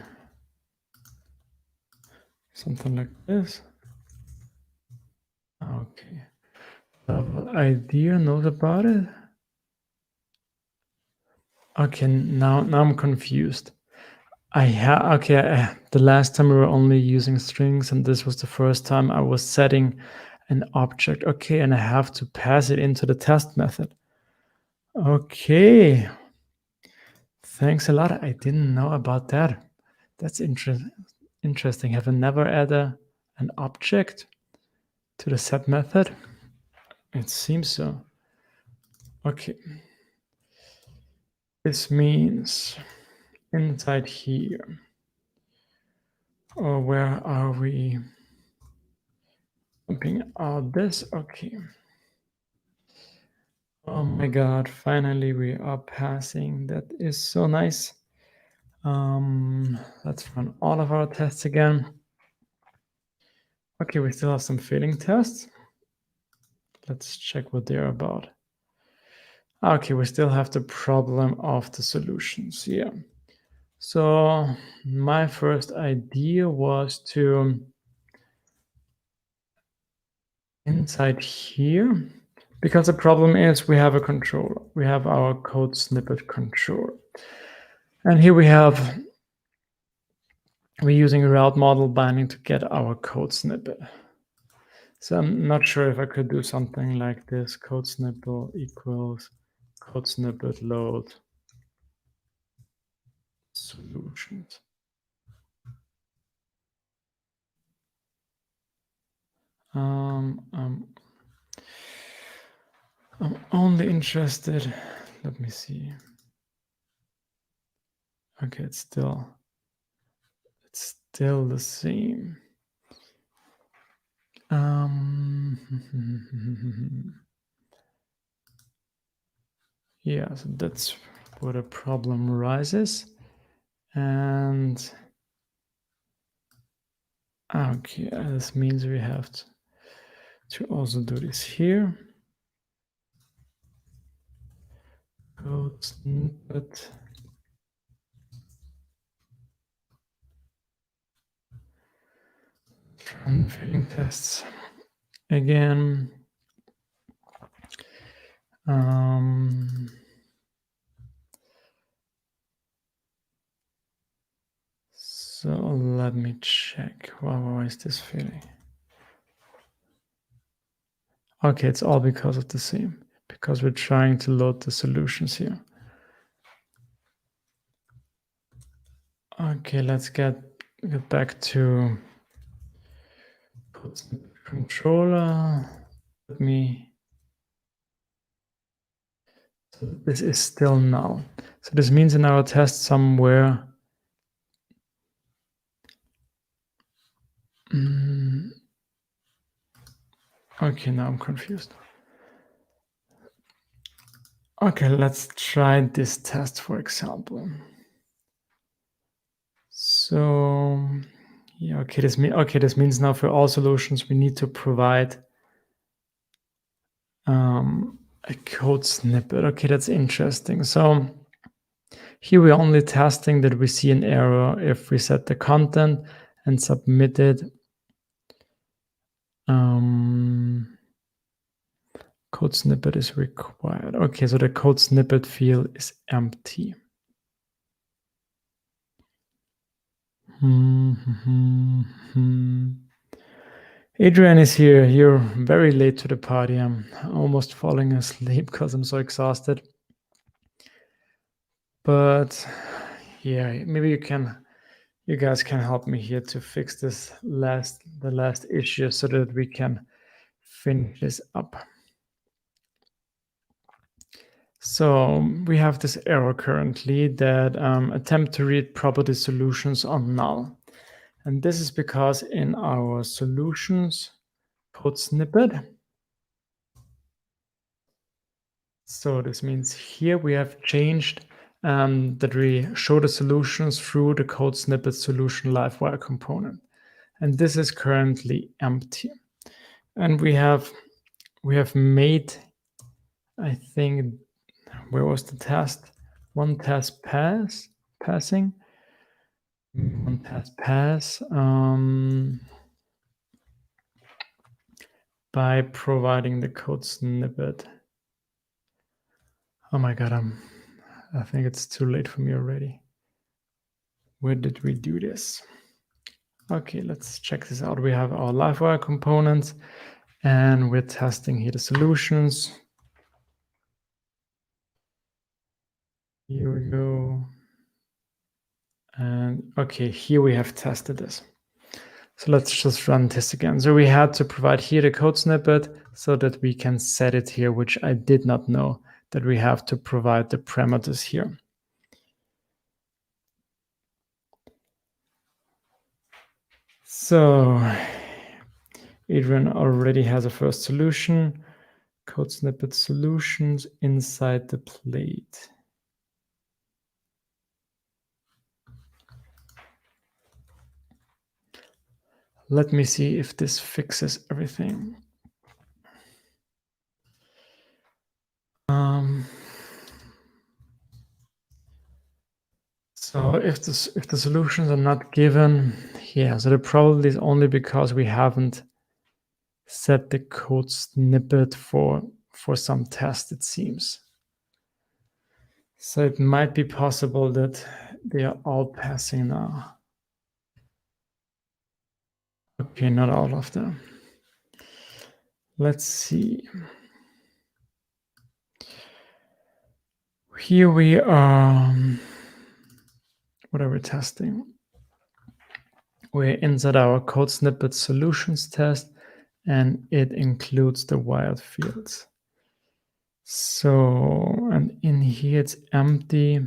something like this. Okay. What idea knows about it? Okay, now I'm confused. The last time we were only using strings, and this was the first time I was setting an object. Okay, and I have to pass it into the test method. Okay. Thanks a lot. I didn't know about that. That's interesting. Have I never added an object to the set method? It seems so. Okay. This means inside here. Or where are we? Pumping out this. Okay. Oh my God, finally we are passing. That is so nice. Let's run all of our tests again. Okay, we still have some failing tests. Let's check what they're about. Okay, we still have the problem of the solutions here. So my first idea was to inside here, because the problem is we have a controller. We have our code snippet controller. And here we're using a route model binding to get our code snippet. So I'm not sure if I could do something like this: code snippet equals code snippet load solutions. I'm only interested. Let me see. Okay, it's still the same. Yeah, so that's where the problem arises. And okay, this means we have to also do this here. Code snippet. Run failing tests again. So let me check. Why is this failing? Okay, it's all because of the theme, because we're trying to load the solutions here. Okay, let's get back to controller. Let me. So this is still null. So this means in our test somewhere. Okay, now I'm confused. Okay, let's try this test, for example. So, yeah, okay, this means now for all solutions we need to provide a code snippet. Okay, that's interesting. So here we're only testing that we see an error if we set the content and submit it. Code snippet is required. Okay, so the code snippet field is empty. Adrian is here. You're very late to the party. I'm almost falling asleep because I'm so exhausted. But yeah, maybe you guys can help me here to fix the last issue so that we can finish this up. So we have this error currently that attempt to read property solutions are null. And this is because in our solutions code snippet, so this means here we have changed that we show the solutions through the code snippet solution livewire component. And this is currently empty. And we have made, I think, where was the test? One test passing. One test pass by providing the code snippet. Oh my God, I think it's too late for me already. Where did we do this? Okay, let's check this out. We have our livewire components and we're testing here the solutions. Here we go. And okay, here we have tested this. So let's just run this again. So we had to provide here the code snippet so that we can set it here, which I did not know that we have to provide the parameters here. So Adrian already has a first solution, code snippet solutions inside the plate. Let me see if this fixes everything. So if the solutions are not given, yeah, so the probably is only because we haven't set the code snippet for some test, it seems. So it might be possible that they are all passing now. Okay, not all of them. Let's see. Here we are. What are we testing? We're inside our code snippet solutions test, and it includes the wired fields. So, and in here it's empty.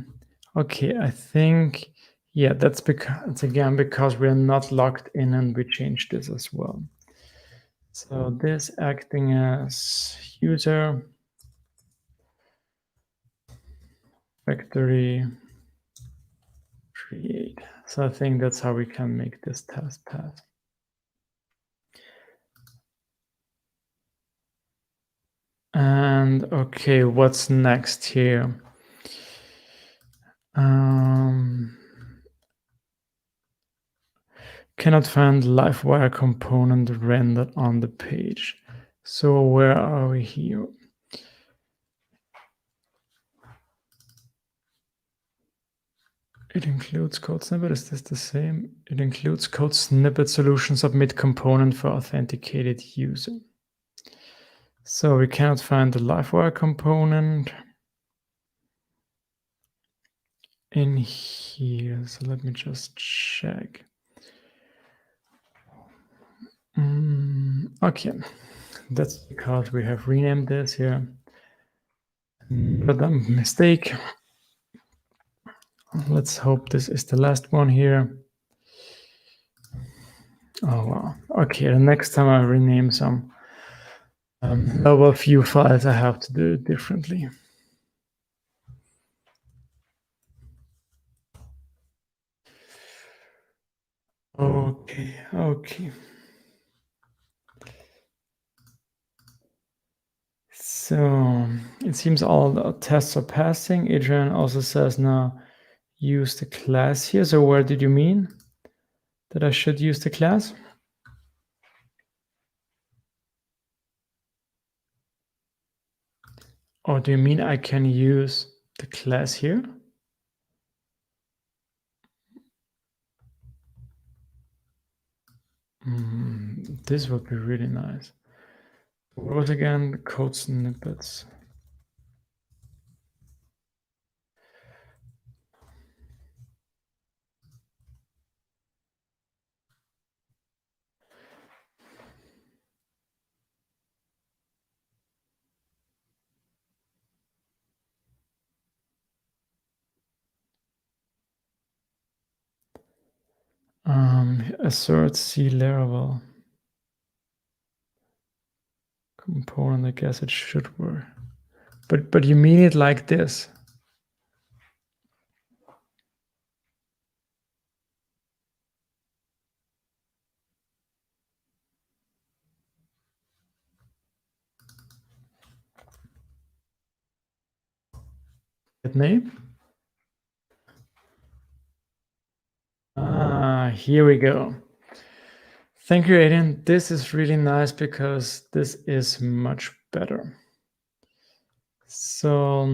Okay, I think, yeah, that's because it's again because we're not logged in and we changed this as well. So this acting as user factory create. So I think that's how we can make this test pass. And okay, what's next here? Cannot find livewire component rendered on the page. So where are we here? It includes code snippet. Is this the same? It includes code snippet solution submit component for authenticated user. So we cannot find the livewire component in here. So let me just check. Okay, that's because we have renamed this here. But a mistake. Let's hope this is the last one here. Oh, wow. Okay, the next time I rename some lower view files, I have to do it differently. Okay. So it seems all the tests are passing. Adrian also says now use the class here. So where did you mean that I should use the class? Or do you mean I can use the class here? This would be really nice. What was again? Code snippets. Assert C Laravel component. I guess it should work. But you mean it like this? That name? Here we go. Thank you, Aiden. This is really nice because this is much better. So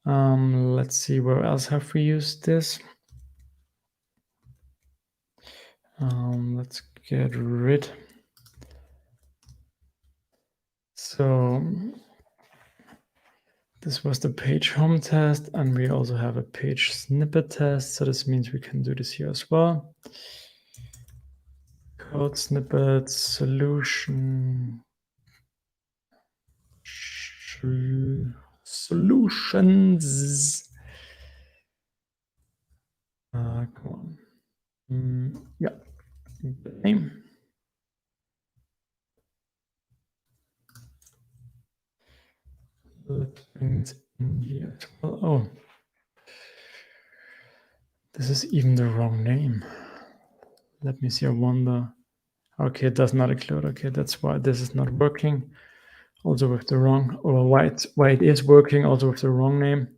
let's see, where else have we used this? Let's get rid. So this was the page home test, and we also have a page snippet test. So this means we can do this here as well. Code snippet solution. Solutions. Come on. Yeah. Name. Let's bring it in here as well. Oh, this is even the wrong name. Let me see. I wonder. Okay, it does not include. Okay, that's why this is not working. Also with the wrong, or why it is working also with the wrong name.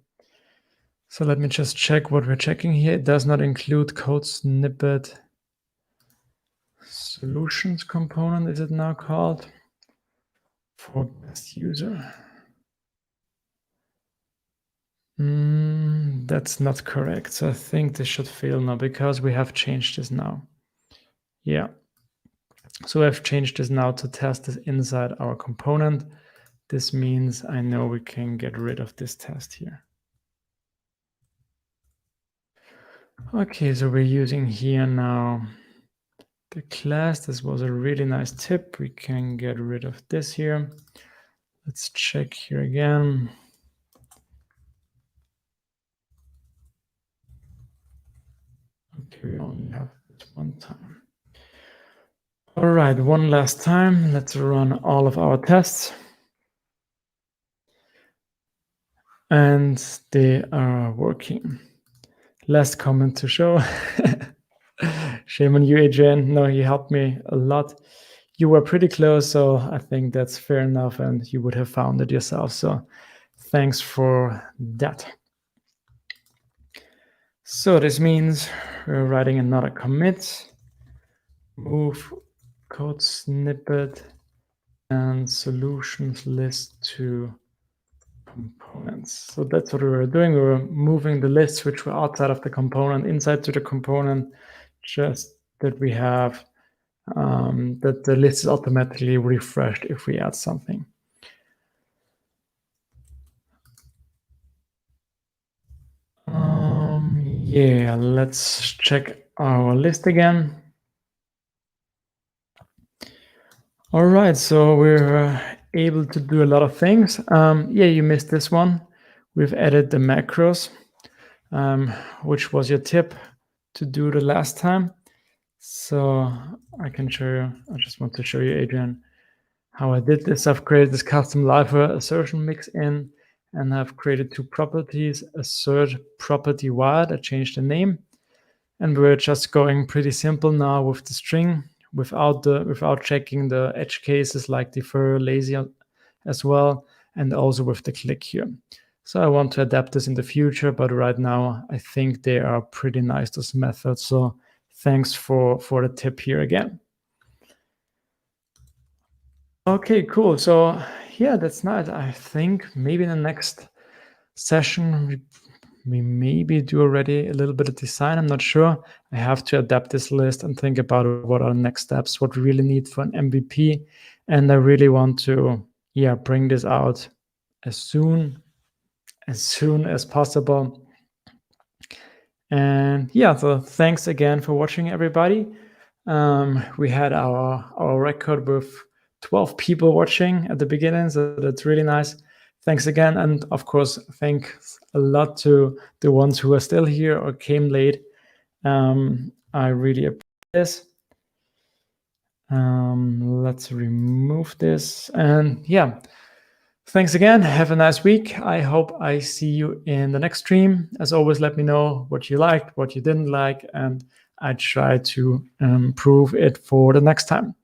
So let me just check what we're checking here. It does not include code snippet solutions component, is it now called? For best user. That's not correct. So I think this should fail now because we have changed this now. Yeah. So I've changed this now to test this inside our component. This means I know we can get rid of this test here. Okay, so we're using here now the class. This was a really nice tip. We can get rid of this here. Let's check here again. Okay, we only have this one time. All right, one last time. Let's run all of our tests. And they are working. Last comment to show. Shame on you, Adrian. No, you helped me a lot. You were pretty close, so I think that's fair enough, and you would have found it yourself. So thanks for that. So this means we're writing another commit, move code snippet and solutions list to components. So that's what we were doing. We were moving the lists which were outside of the component inside to the component, just that we have that the list is automatically refreshed if we add something. Yeah, let's check our list again. All right, so we're able to do a lot of things. Yeah, you missed this one. We've added the macros, which was your tip to do the last time. So I can show you. I just want to show you, Adrian, how I did this. I've created this custom live assertion mix in, and I've created two properties, assert property wide. I changed the name, and we're just going pretty simple now with the string without checking the edge cases like defer, lazy as well, and also with the click here. So I want to adapt this in the future, but right now I think they are pretty nice, those methods. So thanks for the tip here again. Okay, cool. So yeah, that's nice. I think maybe in the next session we maybe do already a little bit of design. I'm not sure. I have to adapt this list and think about what are the next steps, what we really need for an MVP. And I really want to, bring this out as soon as possible. And so thanks again for watching, everybody. We had our record with 12 people watching at the beginning, so that's really nice. Thanks again, and of course, thanks a lot to the ones who are still here or came late. I really appreciate this. Let's remove this, and thanks again. Have a nice week. I hope I see you in the next stream. As always, let me know what you liked, what you didn't like, and I try to improve it for the next time.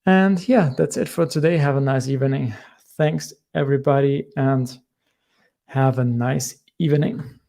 And that's it for today. Have a nice evening. Thanks, everybody, and have a nice evening.